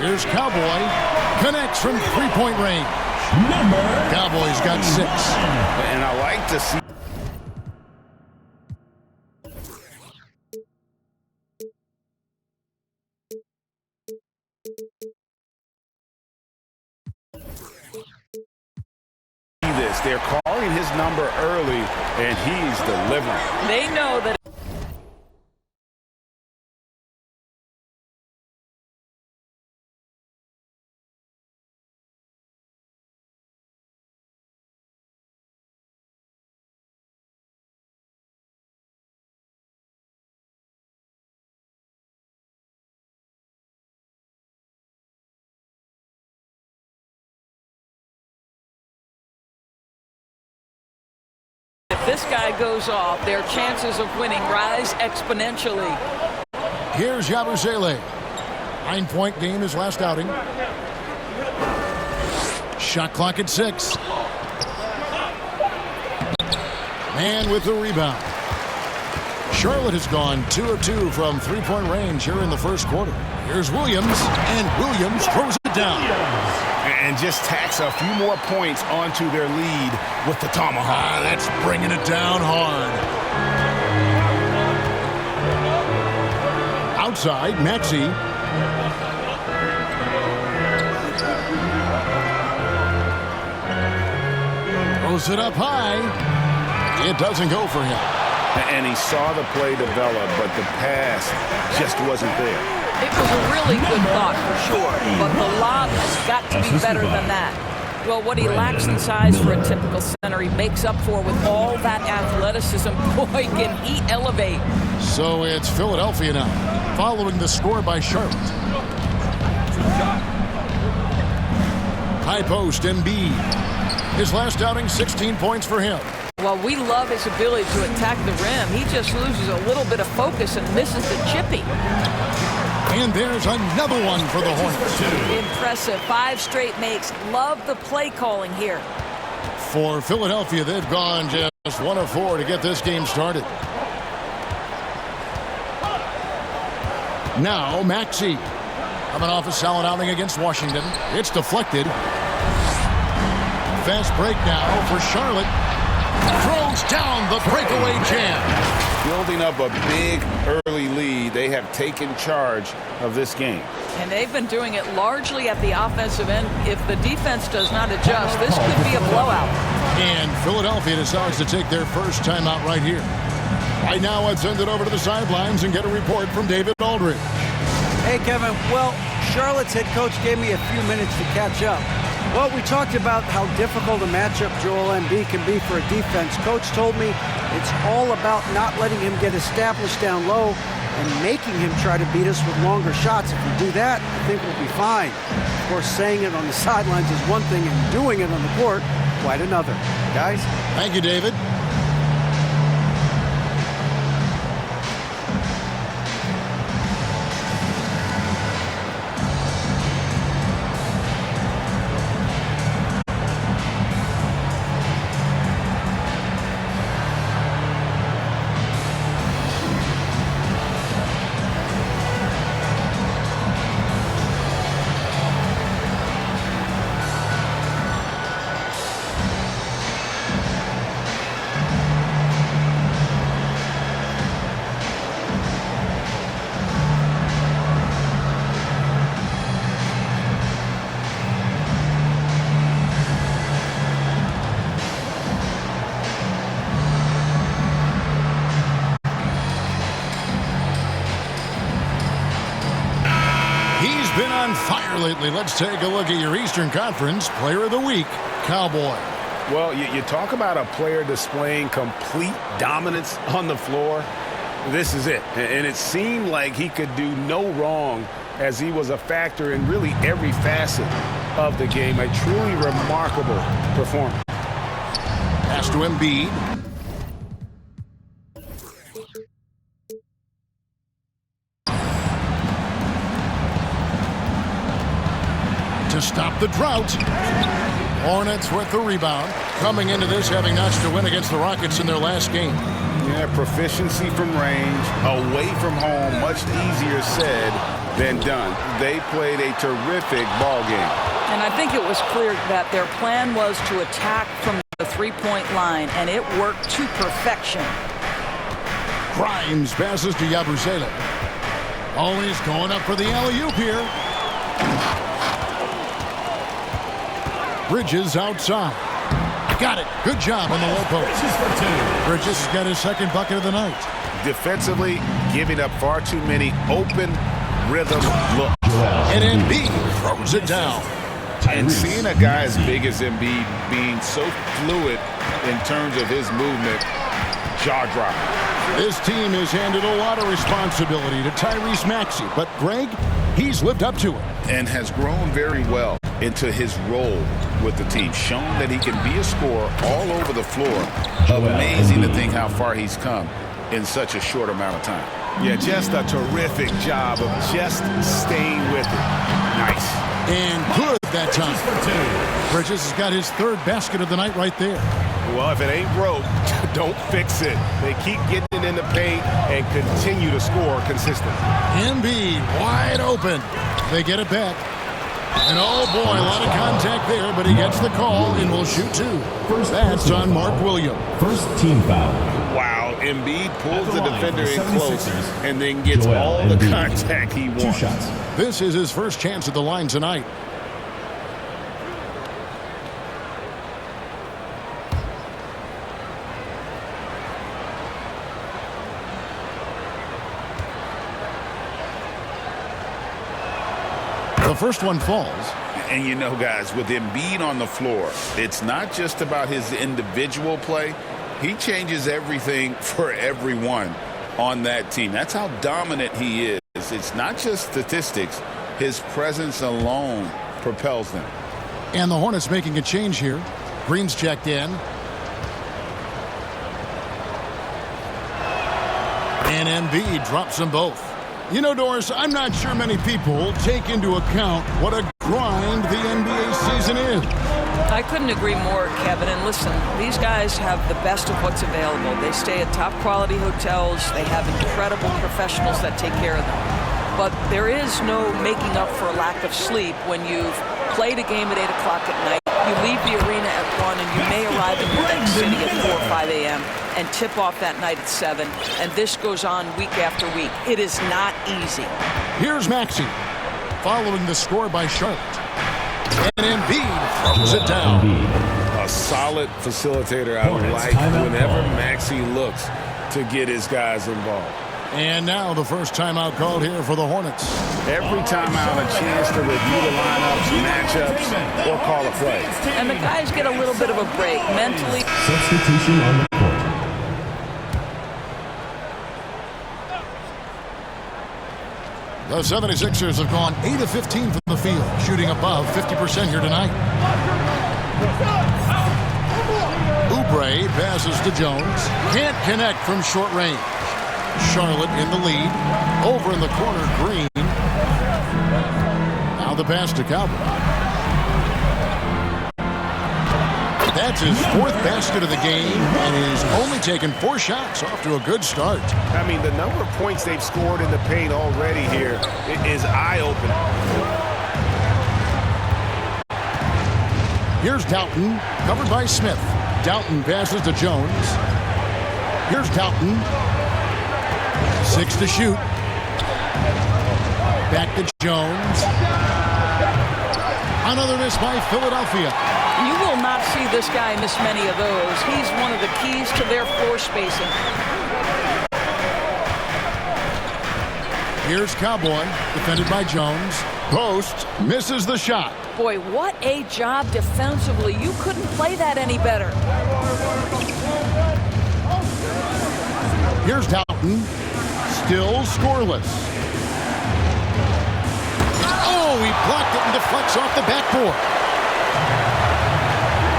Here's Cowboy. Connects from three-point range. Cowboys got 6. And I like to see this. They're calling his number early, and he's delivering. They know that. This guy goes off, their chances of winning rise exponentially. Here's Yabusele. 9-point game his last outing. Shot clock at 6. Man with the rebound. Charlotte has gone 2 of 2 from three-point range here in the first quarter. Here's Williams, and Williams throws it down. And just tacks a few more points onto their lead with the tomahawk. That's bringing it down hard. Outside, Maxey. Throws it up high. It doesn't go for him. And he saw the play develop, but the pass just wasn't there. It was a really good thought for sure, but the lob has got to be better than that. Well, what he lacks in size for a typical center, he makes up for with all that athleticism. Boy, can he elevate. So it's Philadelphia now, following the score by Charlotte. High post, Embiid. His last outing, 16 points for him. Well, we love his ability to attack the rim. He just loses a little bit of focus and misses the chippy. And there's another one for the Hornets. Impressive. 5 straight makes. Love the play calling here. For Philadelphia, they've gone just 1 of 4 to get this game started. Now, Maxey. Coming off a solid outing against Washington. It's deflected. Fast break now for Charlotte. Throws down the breakaway jam. Building up a big early lead. They have taken charge of this game. And they've been doing it largely at the offensive end. If the defense does not adjust, this could be a blowout. And Philadelphia decides to take their first timeout right here. Right now, let's send it over to the sidelines and get a report from David Aldridge. Hey, Kevin. Well, Charlotte's head coach gave me a few minutes to catch up. Well, we talked about how difficult a matchup Joel Embiid can be for a defense. Coach told me it's all about not letting him get established down low and making him try to beat us with longer shots. If we do that, I think we'll be fine. Of course, saying it on the sidelines is one thing and doing it on the court, quite another. Guys? Thank you, David. lately. Let's take a look at your Eastern Conference Player of the Week, Cowboy. Well, you talk about a player displaying complete dominance on the floor. This is it. And it seemed like he could do no wrong as he was a factor in really every facet of the game. A truly remarkable performance. Pass to Embiid. To stop the drought. Hornets with the rebound. Coming into this having notched a win against the Rockets in their last game. Yeah, proficiency from range, away from home, much easier said than done. They played a terrific ball game. And I think it was clear that their plan was to attack from the three-point line, and it worked to perfection. Grimes passes to Yabusele. Always going up for the alley-oop here. Bridges outside. Got it. Good job on the low post. Bridges has got his second bucket of the night. Defensively, giving up far too many open rhythm looks. And Embiid throws it down. And seeing a guy as big as Embiid being so fluid in terms of his movement, jaw-dropping. This team has handed a lot of responsibility to Tyrese Maxey, but Greg, he's lived up to it. And has grown very well into his role with the team, shown that he can be a scorer all over the floor. Amazing to think how far he's come in such a short amount of time. Yeah, just a terrific job of just staying with it. Nice. And good that time. Bridges has got his third basket of the night right there. Well, if it ain't broke, don't fix it. They keep getting it in the paint and continue to score consistently. Embiid wide open. They get it back. And oh boy, a lot of contact there, but he gets the call and will shoot two. That's on Mark Williams. First team foul. Wow, Embiid pulls the defender in close and then gets all the contact he wants. 2 shots. This is his first chance at the line tonight. The first one falls. And you know, guys, with Embiid on the floor, it's not just about his individual play. He changes everything for everyone on that team. That's how dominant he is. It's not just statistics. His presence alone propels them. And the Hornets making a change here. Green's checked in. And Embiid drops them both. You know, Doris, I'm not sure many people take into account what a grind the NBA season is. I couldn't agree more, Kevin. And listen, these guys have the best of what's available. They stay at top quality hotels. They have incredible professionals that take care of them. But there is no making up for a lack of sleep when you've played a game at 8 o'clock at night. You leave the arena at 1 and you may arrive in your next city at 4 or 5 a.m. and tip off that night at 7. And this goes on week after week. It is not easy. Here's Maxey following the score by Charlotte. And Embiid throws it down. A solid facilitator. I like whenever Maxey looks to get his guys involved. And now the first timeout called here for the Hornets. Every timeout, a chance to review the lineups, matchups, or call a play. And the guys get a little bit of a break mentally. Substitution on the court. The 76ers have gone 8 of 15 from the field, shooting above 50% here tonight. Oubre passes to Jones. Can't connect from short range. Charlotte in the lead. Over in the corner, Green. Now the pass to Cowboy. That's his fourth basket of the game, and he's only taken 4 shots, off to a good start. I mean, the number of points they've scored in the paint already here is eye-opening. Here's Doughton, covered by Smith. Doughton passes to Jones. Here's Doughton. 6 to shoot. Back to Jones. Another miss by Philadelphia. You will not see this guy miss many of those. He's one of the keys to their floor spacing. Here's Cowboy, defended by Jones. Post misses the shot. Boy, what a job defensively. You couldn't play that any better. Here's Doughton. Still scoreless. Oh, he blocked it and deflects off the backboard.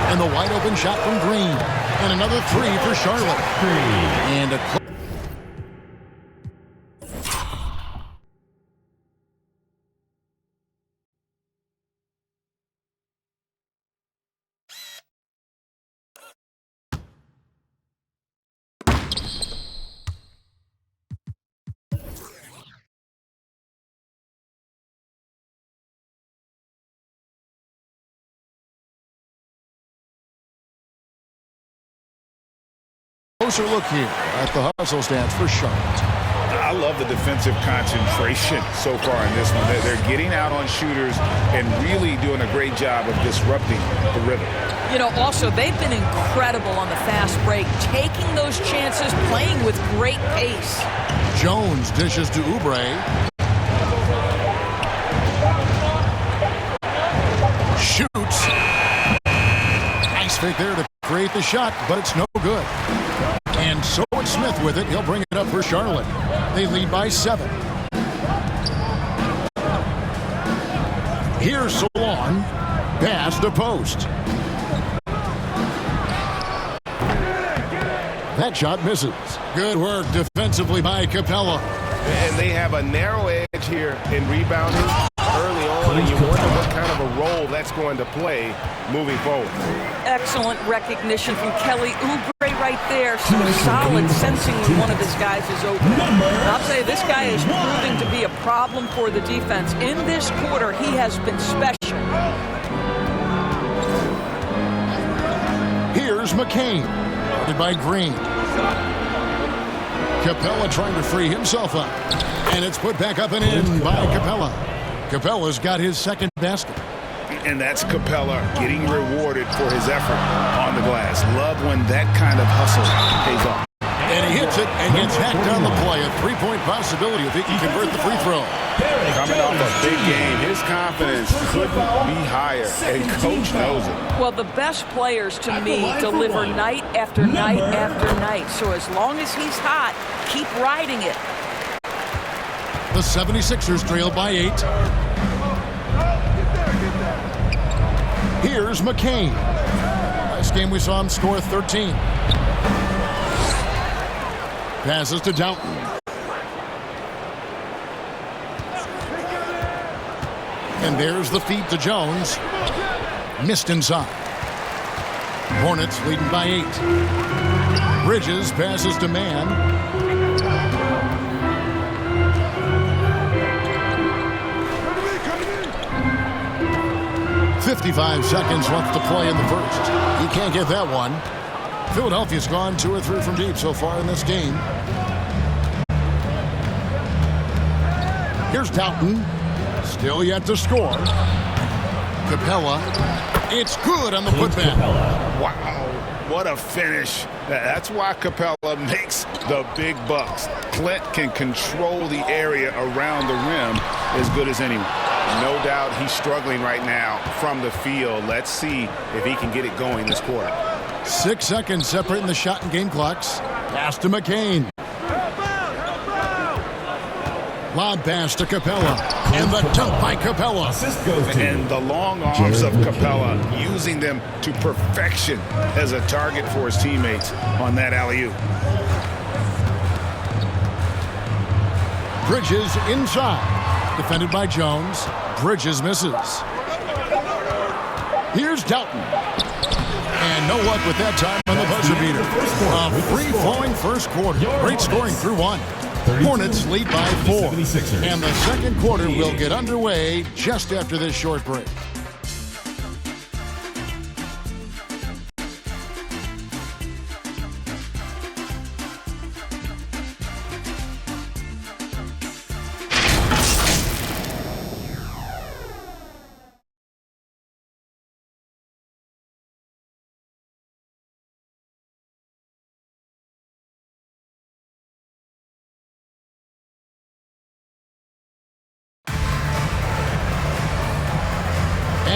And the wide open shot from Green. And another three for Charlotte. And a closer look here at the hustle stats for Charlotte. I love the defensive concentration so far in this one. They're getting out on shooters and really doing a great job of disrupting the rhythm. You know, also, they've been incredible on the fast break, taking those chances, playing with great pace. Jones dishes to Oubre. Shoots. Nice fake there to create the shot, but it's no good. And so it's Smith with it. He'll bring it up for Charlotte. They lead by 7. Here's Solon. Pass to post. That shot misses. Good work defensively by Capella. And they have a narrow edge here in rebounding early on, and you wonder what kind of a role that's going to play moving forward. Excellent recognition from Kelly Oubre right there. So solid sensing when one of his guys is open. I'll say this guy is proving to be a problem for the defense. In this quarter, he has been special. Here's McCain. Guarded by Green. Capella trying to free himself up. And it's put back up and in by Capella. Capella's got his second basket. And that's Capella getting rewarded for his effort on the glass. Love when that kind of hustle pays off. And he hits it and gets hacked on the play. A three-point possibility if he can convert the free throw. Coming off a big game, his confidence couldn't be higher, and Coach knows it. Well, the best players, to me, deliver night after night after night. So as long as he's hot, keep riding it. The 76ers trail by 8. Here's McCain. Last game we saw him score 13. Passes to Doughton. And there's the feed to Jones. Missed inside. Hornets leading by 8. Bridges passes to Mann. 55 seconds left to play in the first. He can't get that one. Philadelphia's gone 2 or 3 from deep so far in this game. Here's Doughton. Still yet to score. Capella. It's good on the putback. Wow, what a finish. That's why Capella makes the big bucks. Clint can control the area around the rim as good as anyone. No doubt he's struggling right now from the field. Let's see if he can get it going this quarter. 6 seconds separating the shot and game clocks. Pass to McCain. Lob pass to Capella. And the dunk by Capella. And the long arms of Capella, using them to perfection as a target for his teammates on that alley-oop. Bridges inside. Defended by Jones. Bridges misses. Here's Doughton. And no luck with that time on the buzzer beater. A free-flowing first quarter. Great scoring through 1. Hornets lead by 4. And the second quarter will get underway just after this short break.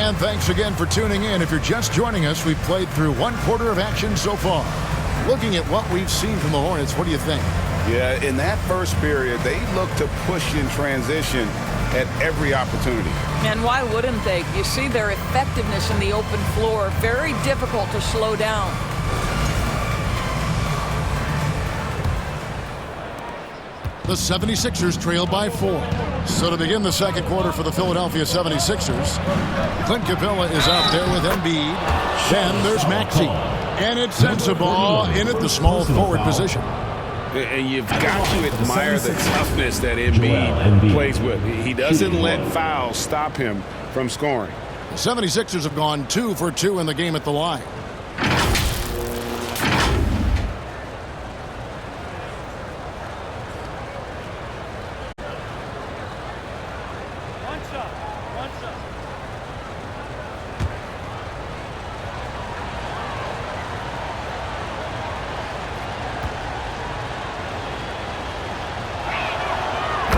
And thanks again for tuning in. If you're just joining us, we've played through one quarter of action so far. Looking at what we've seen from the Hornets, what do you think? Yeah, in that first period, they looked to push in transition at every opportunity. And why wouldn't they? You see their effectiveness in the open floor. Very difficult to slow down. The 76ers trail by 4. So to begin the second quarter for the Philadelphia 76ers, Clint Capella is out there with Embiid. Then there's Maxey. And it sends the ball in at the small forward position. And you've got to admire the toughness that Embiid plays with. He doesn't let fouls stop him from scoring. The 76ers have gone 2 for 2 in the game at the line.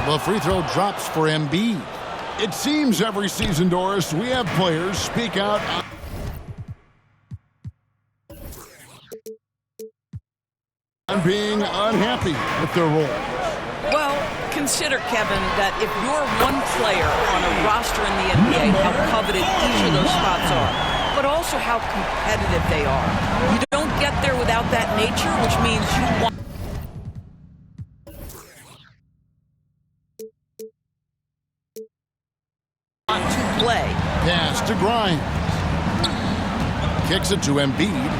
The free throw drops for Embiid. It seems every season, Doris, we have players speak out on being unhappy with their role. Well, consider, Kevin, that if you're one player on a roster in the NBA, how coveted each of those spots are, but also how competitive they are. You don't get there without that nature, which means you want to play. Pass to Grimes. Kicks it to Embiid.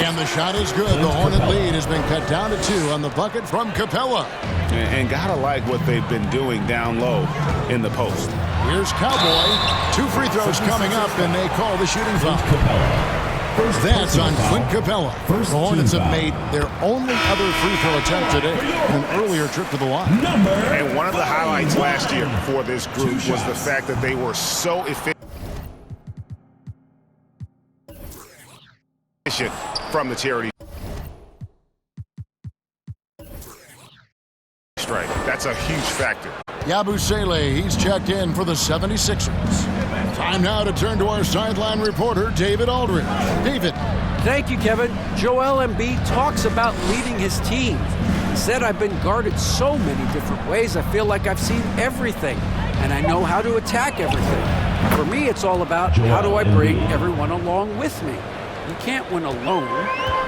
And the shot is good. The Hornet lead has been cut down to 2 on the bucket from Capella. And gotta like what they've been doing down low in the post. Here's Cowboy. 2 free throws coming up, and they call the shooting foul. That's on Clint Capella. The Hornets have made their only other free throw attempt today, an earlier trip to the line. And one of the highlights last year for this group was the fact that they were so efficient from the charity strike. That's a huge factor. Yabusele, he's checked in for the 76ers. Time now to turn to our sideline reporter, David Aldridge. David. Thank you, Kevin. Joel Embiid talks about leading his team. He said, I've been guarded so many different ways. I feel like I've seen everything, and I know how to attack everything. For me, it's all about how do I bring everyone along with me. You can't win alone.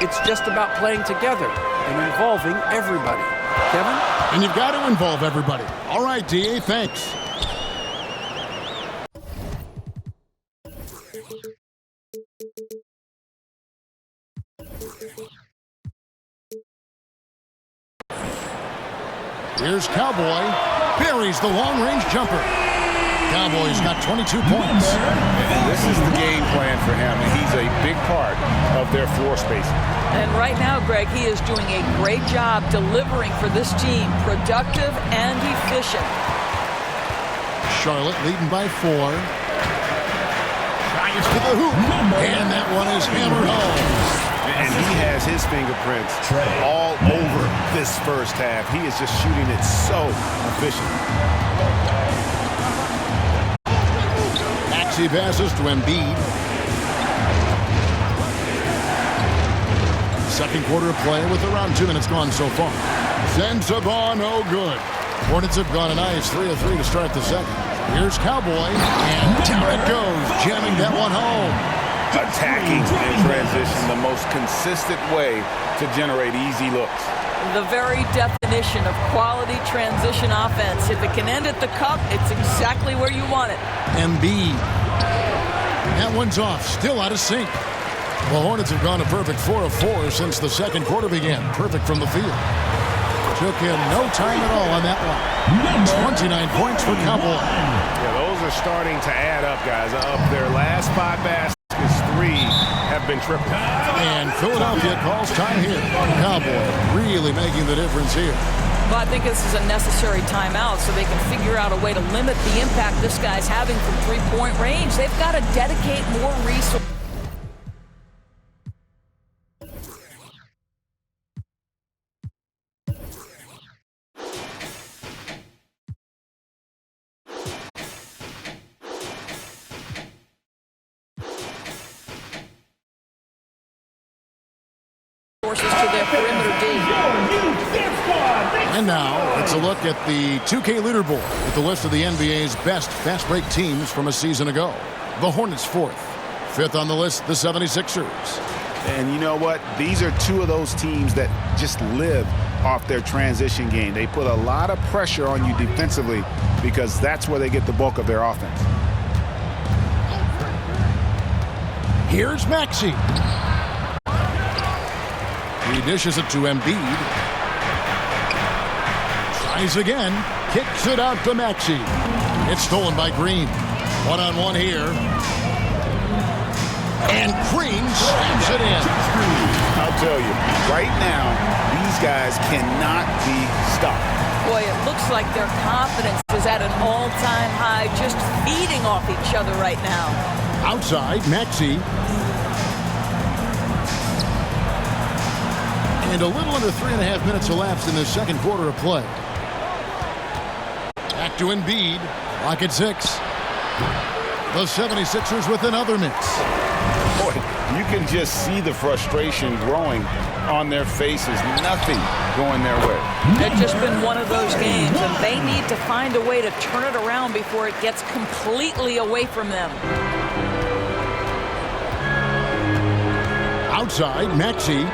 It's just about playing together and involving everybody. Kevin? And you've got to involve everybody. All right, D.A., thanks. Here's Cowboy. Buries the long-range jumper. Cowboys got 22 points. And this is the game plan for him, and he's a big part of their floor spacing. And right now, Greg, he is doing a great job delivering for this team, productive and efficient. Charlotte leading by 4. Drives to the hoop, and that one is hammered home. And he has his fingerprints all over this first half. He is just shooting it so efficient. Maxey passes to Embiid. Second quarter of play with around 2 minutes gone so far. Sends the ball, no good. Hornets have gone a nice 3 of 3 to start the second. Here's Cowboy, and down it goes, jamming that one home. Attacking in transition, the most consistent way to generate easy looks. The very definition of quality transition offense. If it can end at the cup, it's exactly where you want it. Embiid. That one's off, still out of sync. The Hornets have gone a perfect 4 of 4 since the second quarter began. Perfect from the field. Took him no time at all on that one. 29 points for Cowboy. Yeah, those are starting to add up, guys. Up their last 5 baskets, 3 have been triple. And Philadelphia calls time here. Cowboy really making the difference here. Well, I think this is a necessary timeout so they can figure out a way to limit the impact this guy's having from three-point range. They've got to dedicate more resources. And now, let's a look at the 2K leaderboard with the list of the NBA's best fast break teams from a season ago. The Hornets 4th. 5th on the list, the 76ers. And you know what? These are two of those teams that just live off their transition game. They put a lot of pressure on you defensively because that's where they get the bulk of their offense. Here's Maxey. He dishes it to Embiid. Tries again. Kicks it out to Maxey. It's stolen by Green. One-on-one here. And Green slams it in. I'll tell you, right now, these guys cannot be stopped. Boy, it looks like their confidence is at an all-time high, just feeding off each other right now. Outside, Maxey. And a little under 3.5 minutes elapsed in the second quarter of play. Back to Embiid. Clock at 6. The 76ers with another miss. Boy, you can just see the frustration growing on their faces. Nothing going their way. It's just been one of those games, and they need to find a way to turn it around before it gets completely away from them. Outside, Maxey.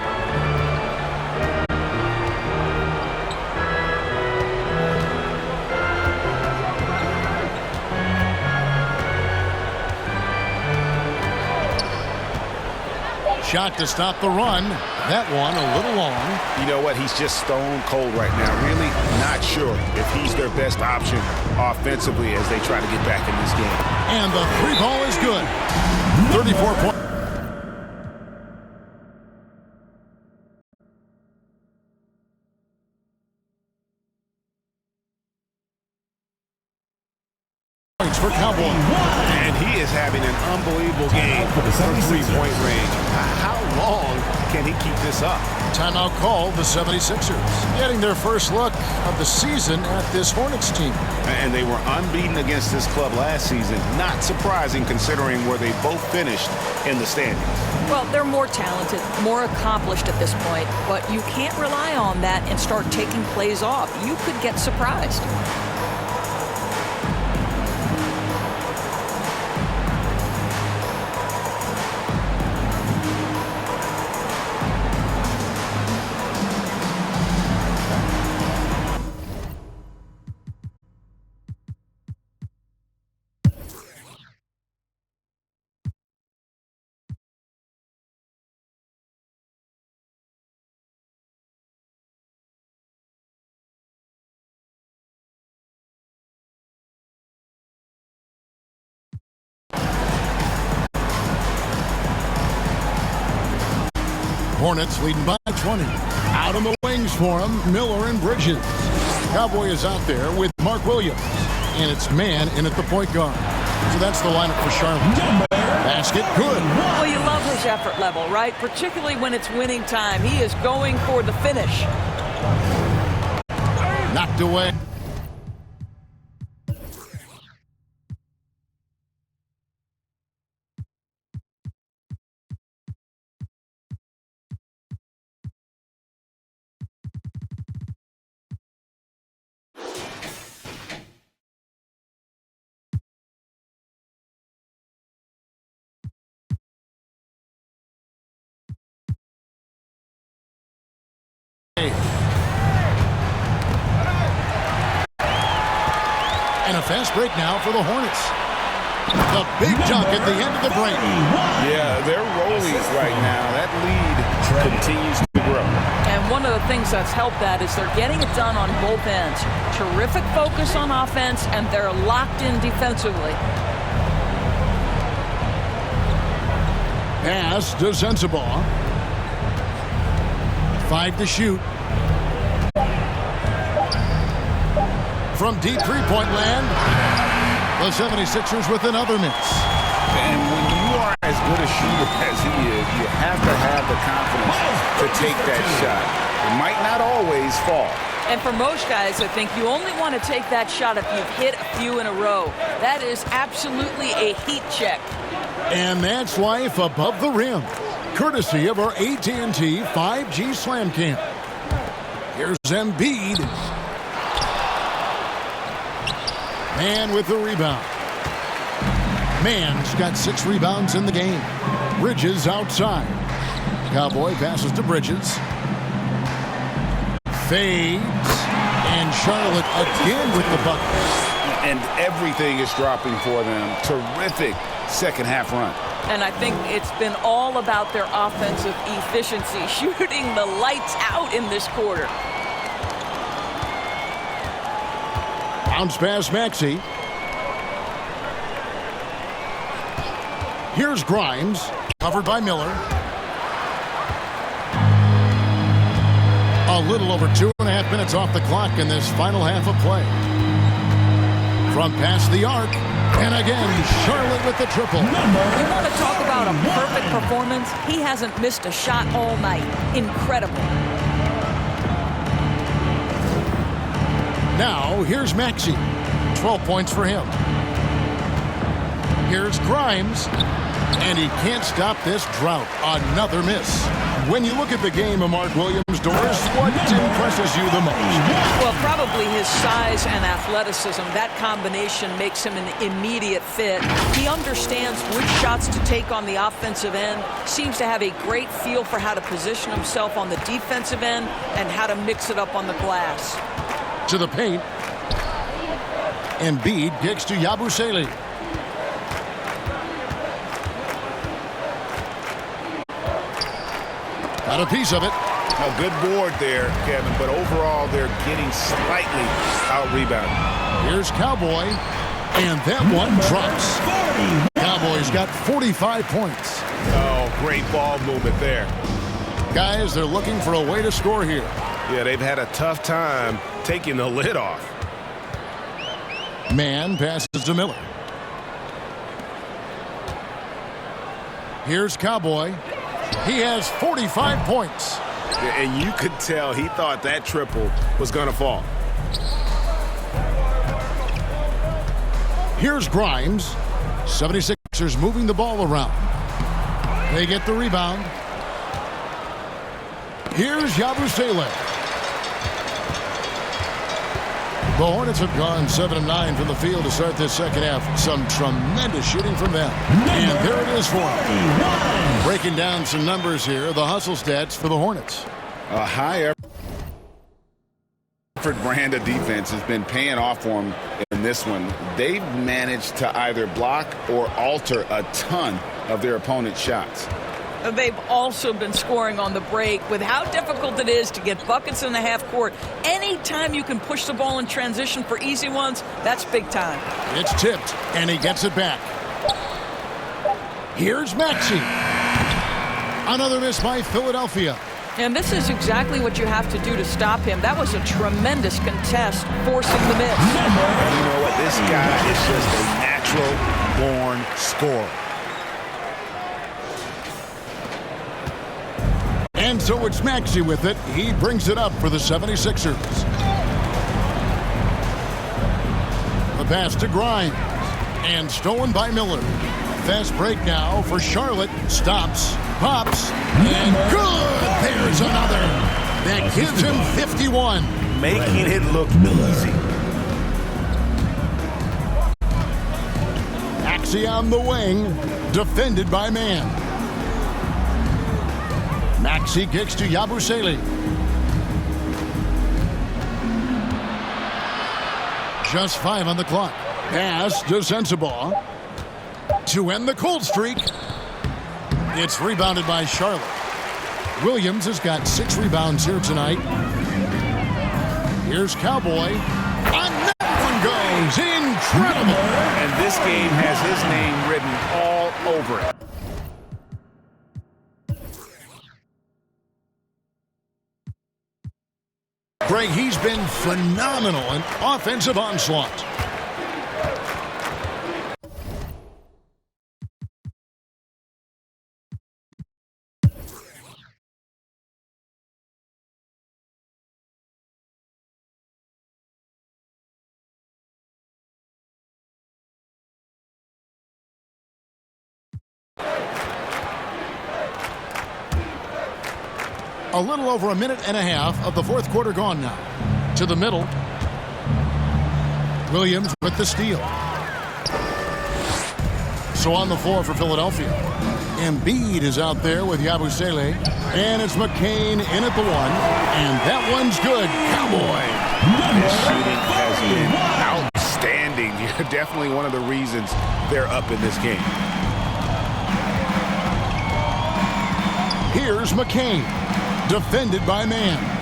Shot to stop the run. That one a little long. You know what? He's just stone cold right now. Really not sure if he's their best option offensively as they try to get back in this game. And the three ball is good. 34 points. For Cowboy. And he is having an unbelievable game from three-point range. How long can he keep this up? Timeout call, the 76ers. Getting their first look of the season at this Hornets team. And they were unbeaten against this club last season. Not surprising considering where they both finished in the standings. Well, they're more talented, more accomplished at this point, but you can't rely on that and start taking plays off. You could get surprised. Hornets leading by 20. Out on the wings for him, Miller and Bridges. Cowboy is out there with Mark Williams. And it's man in at the point guard. So that's the lineup for Charlotte. Basket, good. Well, you love his effort level, right? Particularly when it's winning time. He is going for the finish. Knocked away. And a fast break now for the Hornets. The big dunk at the end of the break. Yeah, they're rolling right now. That lead continues to grow. And one of the things that's helped that is they're getting it done on both ends. Terrific focus on offense, and they're locked in defensively. Pass to Sensabaugh. 5 to shoot. From deep three-point land, the 76ers with another miss. And when you are as good a shooter as he is, you have to have the confidence to take that shot. It might not always fall. And for most guys, I think you only want to take that shot if you've hit a few in a row. That is absolutely a heat check. And that's life above the rim, courtesy of our AT&T 5G Slam Cam. Here's Embiid. Man with the rebound. Man's got 6 rebounds in the game. Bridges outside. Cowboy passes to Bridges. Fades. And Charlotte again with the bucket. And everything is dropping for them. Terrific second half run. And I think it's been all about their offensive efficiency, shooting the lights out in this quarter. Bounce pass Maxey. Here's Grimes, covered by Miller. A little over 2.5 minutes off the clock in this final half of play. From past the arc, and again, Charlotte with the triple. You want to talk about a perfect performance? He hasn't missed a shot all night. Incredible. Now, here's Maxey. 12 points for him. Here's Grimes. And he can't stop this drought. Another miss. When you look at the game of Mark Williams, Doris, what impresses you the most? Well, probably his size and athleticism. That combination makes him an immediate fit. He understands which shots to take on the offensive end, seems to have a great feel for how to position himself on the defensive end and how to mix it up on the glass. To the paint. Embiid kicks to Yabusele. Got a piece of it. A good board there, Kevin, but overall they're getting slightly out-rebounded. Here's Cowboy, and that one drops. Cowboys got 45 points. Oh, great ball movement there. Guys, they're looking for a way to score here. Yeah, they've had a tough time taking the lid off. Man passes to Miller. Here's Cowboy. He has 45 points. And you could tell he thought that triple was going to fall. Here's Grimes. 76ers moving the ball around. They get the rebound. Here's Yabusele. The Hornets have gone 7 of 9 from the field to start this second half. Some tremendous shooting from them. And there it is for them. Breaking down some numbers here, the hustle stats for the Hornets. A high effort brand of defense has been paying off for them in this one. They've managed to either block or alter a ton of their opponent's shots. They've also been scoring on the break with how difficult it is to get buckets in the half court. Anytime you can push the ball in transition for easy ones, that's big time. It's tipped, and he gets it back. Here's Maxey. Another miss by Philadelphia. And this is exactly what you have to do to stop him. That was a tremendous contest, forcing the miss. And you know what? This guy is just a natural-born scorer. And so it's Maxey with it. He brings it up for the 76ers. The pass to Grimes. And stolen by Miller. Fast break now for Charlotte. Stops. Pops. And good! There's another. That gives him 51. Making it look easy. Maxey on the wing. Defended by Man. Maxey kicks to Yabusele. Just 5 on the clock. Pass to Sensabaugh. To end the cold streak. It's rebounded by Charlotte. Williams has got 6 rebounds here tonight. Here's Cowboy. And that one goes. Incredible. And this game has his name written all over it. Greg, he's been phenomenal in offensive onslaught. A little over 1.5 minutes of the fourth quarter gone now. To the middle. Williams with the steal. So on the floor for Philadelphia, Embiid is out there with Yabusele, and it's McCain in at the one, and that one's good. Cowboy. His shooting has been outstanding. Definitely one of the reasons they're up in this game. Here's McCain, defended by Man.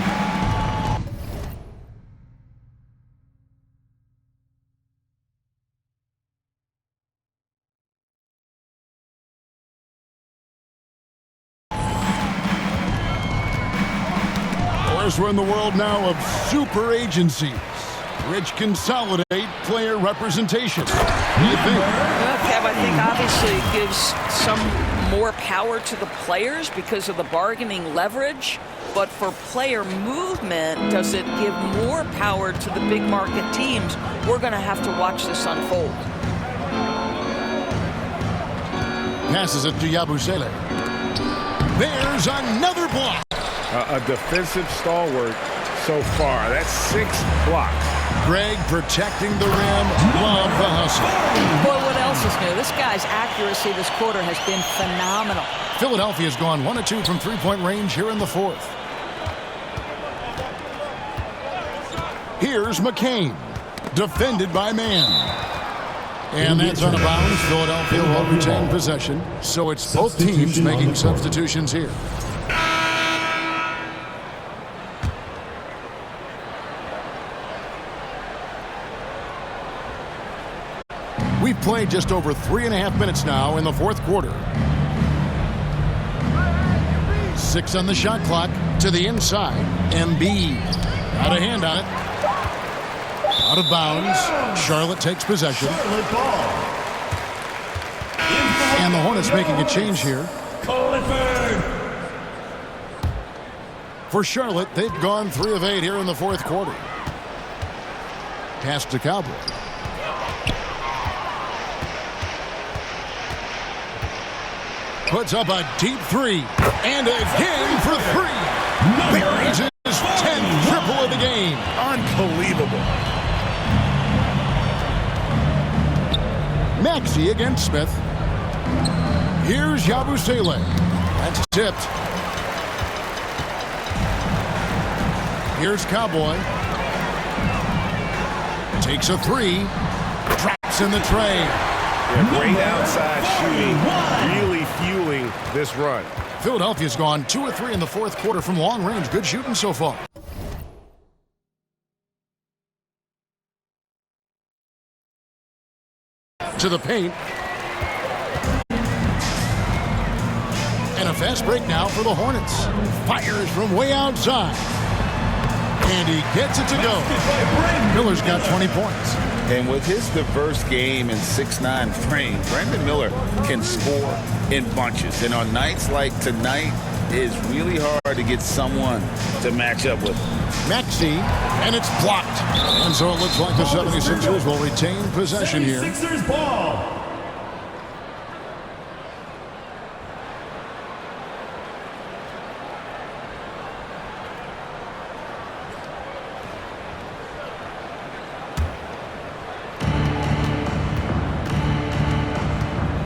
We're in the world now of super agencies, which consolidate player representation. What do you think? Well, Kev, I think obviously it gives some more power to the players because of the bargaining leverage. But for player movement, does it give more power to the big market teams? We're going to have to watch this unfold. Passes it to Yabusele. There's another block. A defensive stalwart so far. That's 6 blocks. Greg protecting the rim. Love the hustle. Boy, what else is new? This guy's accuracy this quarter has been phenomenal. Philadelphia's gone 1 of 2 from three-point range here in the fourth. Here's McCain, defended by Man. And that's out of bounds. Philadelphia will retain possession. So it's both teams making substitutions here. We've played just over 3.5 minutes now in the fourth quarter. 6 on the shot clock to the inside. Embiid out of hand on it. Out of bounds. Charlotte takes possession. And the Hornets making a change here. For Charlotte, they've gone 3 of 8 here in the fourth quarter. Pass to Cowboy. Puts up a deep 3. And again for 3. Buries his 10th triple of the game. Unbelievable. Maxey against Smith. Here's Yabusele. That's tipped. Here's Cowboy. Takes a 3. Traps in the tray. Yeah, great outside shooting. Really fueling this run. Philadelphia's gone 2 of 3 in the fourth quarter from long range. Good shooting so far. To the paint. And a fast break now for the Hornets. Fires from way outside. And he gets it to go. Miller's got 20 points. And with his diverse game and 6'9" frame, Brandon Miller can score in bunches. And on nights like tonight, it's really hard to get someone to match up with him. Maxey, and it's blocked. And so it looks like the 76ers will retain possession here. 76ers ball.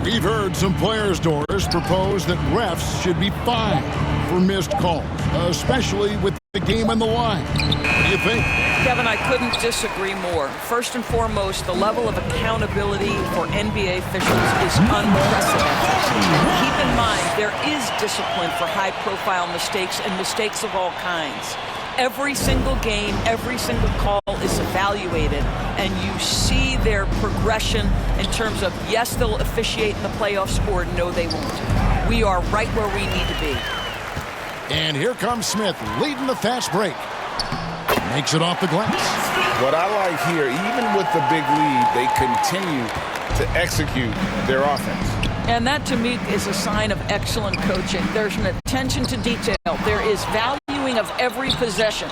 We've heard some players' doors propose that refs should be fined for missed calls, especially with the game on the line. What do you think? Kevin, I couldn't disagree more. First and foremost, the level of accountability for NBA officials is unprecedented. Keep in mind, there is discipline for high-profile mistakes and mistakes of all kinds. Every single game, every single call is evaluated, and you see their progression in terms of, yes, they'll officiate in the playoffs, or no, they won't. We are right where we need to be. And here comes Smith, leading the fast break. Makes it off the glass. What I like here, even with the big lead, they continue to execute their offense. And that, to me, is a sign of excellent coaching. There's an attention to detail. There is valuing of every possession.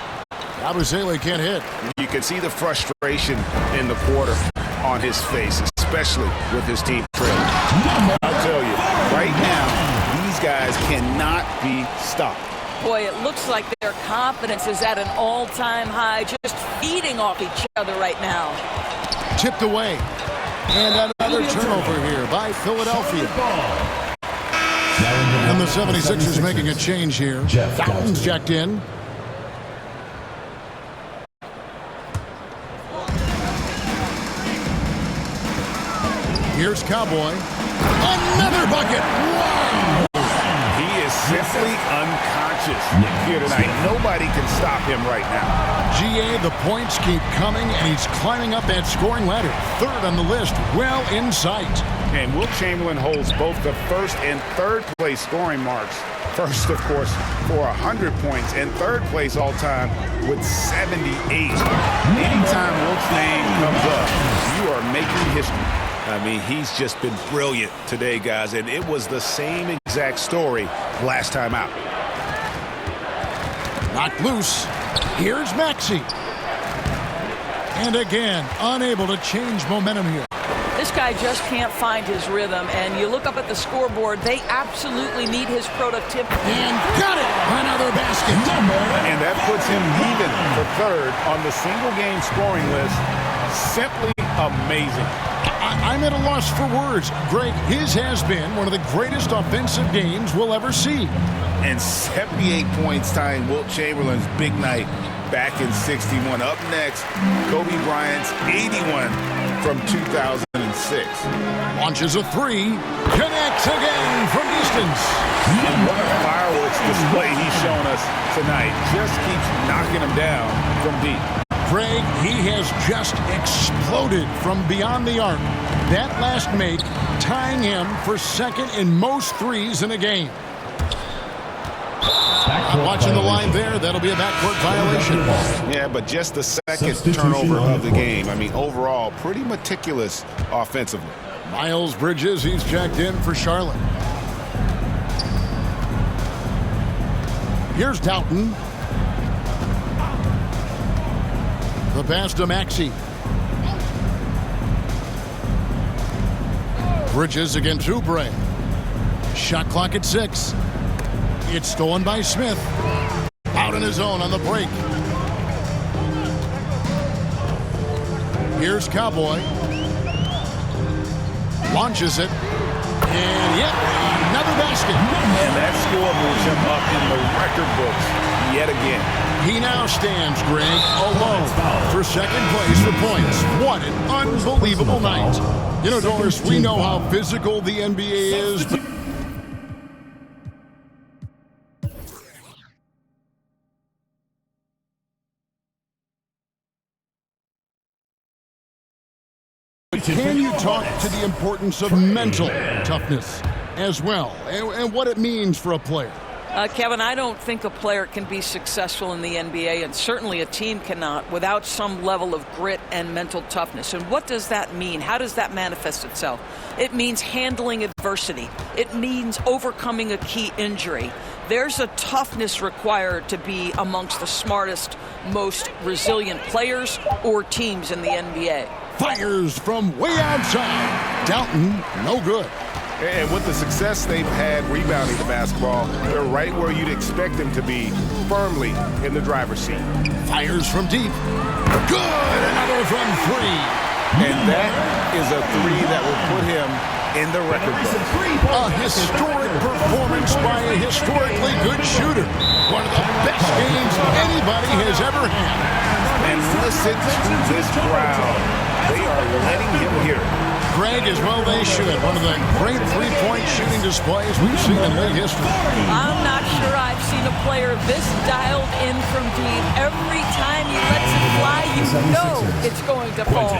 Yabusele can't hit. You can see the frustration in the quarter on his face, especially with his team trailing. I'll tell you, right now, these guys cannot be stopped. Boy, it looks like their confidence is at an all-time high, just feeding off each other right now. Tipped away. And another turnover here by Philadelphia. And the 76ers making a change here. Fountain's checked in. Here's Cowboy. Another bucket. Wow. He is simply unconscious here tonight. Nobody can stop him right now. GA, the points keep coming, and he's climbing up that scoring ladder. Third on the list, well in sight. And Wilt Chamberlain holds both the first and third place scoring marks. First, of course, for 100 points, and third place all time with 78. Anytime Wilt's name comes up, you are making history. I mean, he's just been brilliant today, guys, and it was the same exact story last time out. Knocked loose. Here's Maxey. And again, unable to change momentum here. This guy just can't find his rhythm, and you look up at the scoreboard, they absolutely need his productivity. And got it! Another basket. And that puts him even for third on the single-game scoring list. Simply amazing. I'm at a loss for words. Greg, his has been one of the greatest offensive games we'll ever see. And 78 points tying Wilt Chamberlain's big night back in '61. Up next, Kobe Bryant's 81 from 2006. Launches a three, connects again from distance. And what a fireworks display he's shown us tonight. Just keeps knocking him down from deep. Greg, he has just exploded from beyond the arc. That last make tying him for second in most threes in a game. Watching the line there, that'll be a backcourt violation. Yeah, but just the second turnover of the game. I mean, overall, pretty meticulous offensively. Miles Bridges, he's checked in for Charlotte. Here's Doughton. The pass to Maxey. Bridges against Oubre. Shot clock at 6. It's stolen by Smith. Out in his own on the break. Here's Cowboy. Launches it. And yet another basket. And that score moves him up in the record books yet again. He now stands, Greg, alone for second place for points. What an unbelievable night. You know, Doris, we know how physical the NBA is, but can you talk to the importance of mental toughness as well, and what it means for a player? Kevin, I don't think a player can be successful in the NBA, and certainly a team cannot, without some level of grit and mental toughness. And what does that mean? How does that manifest itself? It means handling adversity. It means overcoming a key injury. There's a toughness required to be amongst the smartest, most resilient players or teams in the NBA. Fires from way outside. Doughton, no good. And with the success they've had rebounding the basketball, they're right where you'd expect them to be, firmly in the driver's seat. Fires from deep. Good! Another from three. And that is a three that will put him in the record book. A historic performance by a historically good shooter. One of the best games anybody has ever had. And listen to this crowd. They are letting him hear it. Greg, as well they should. One of the great three-point shooting displays we've seen in late history. I'm not sure I've seen a player this dialed in from deep. Every time he lets it fly, you know it's going to fall.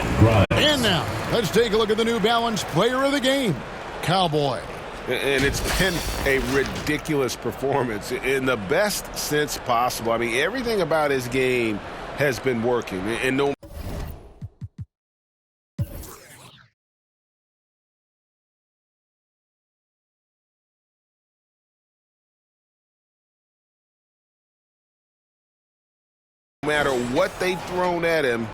And now, let's take a look at the New Balance player of the game, Cowboy. And it's been a ridiculous performance in the best sense possible. I mean, everything about his game has been working. And no matter what they've thrown at him,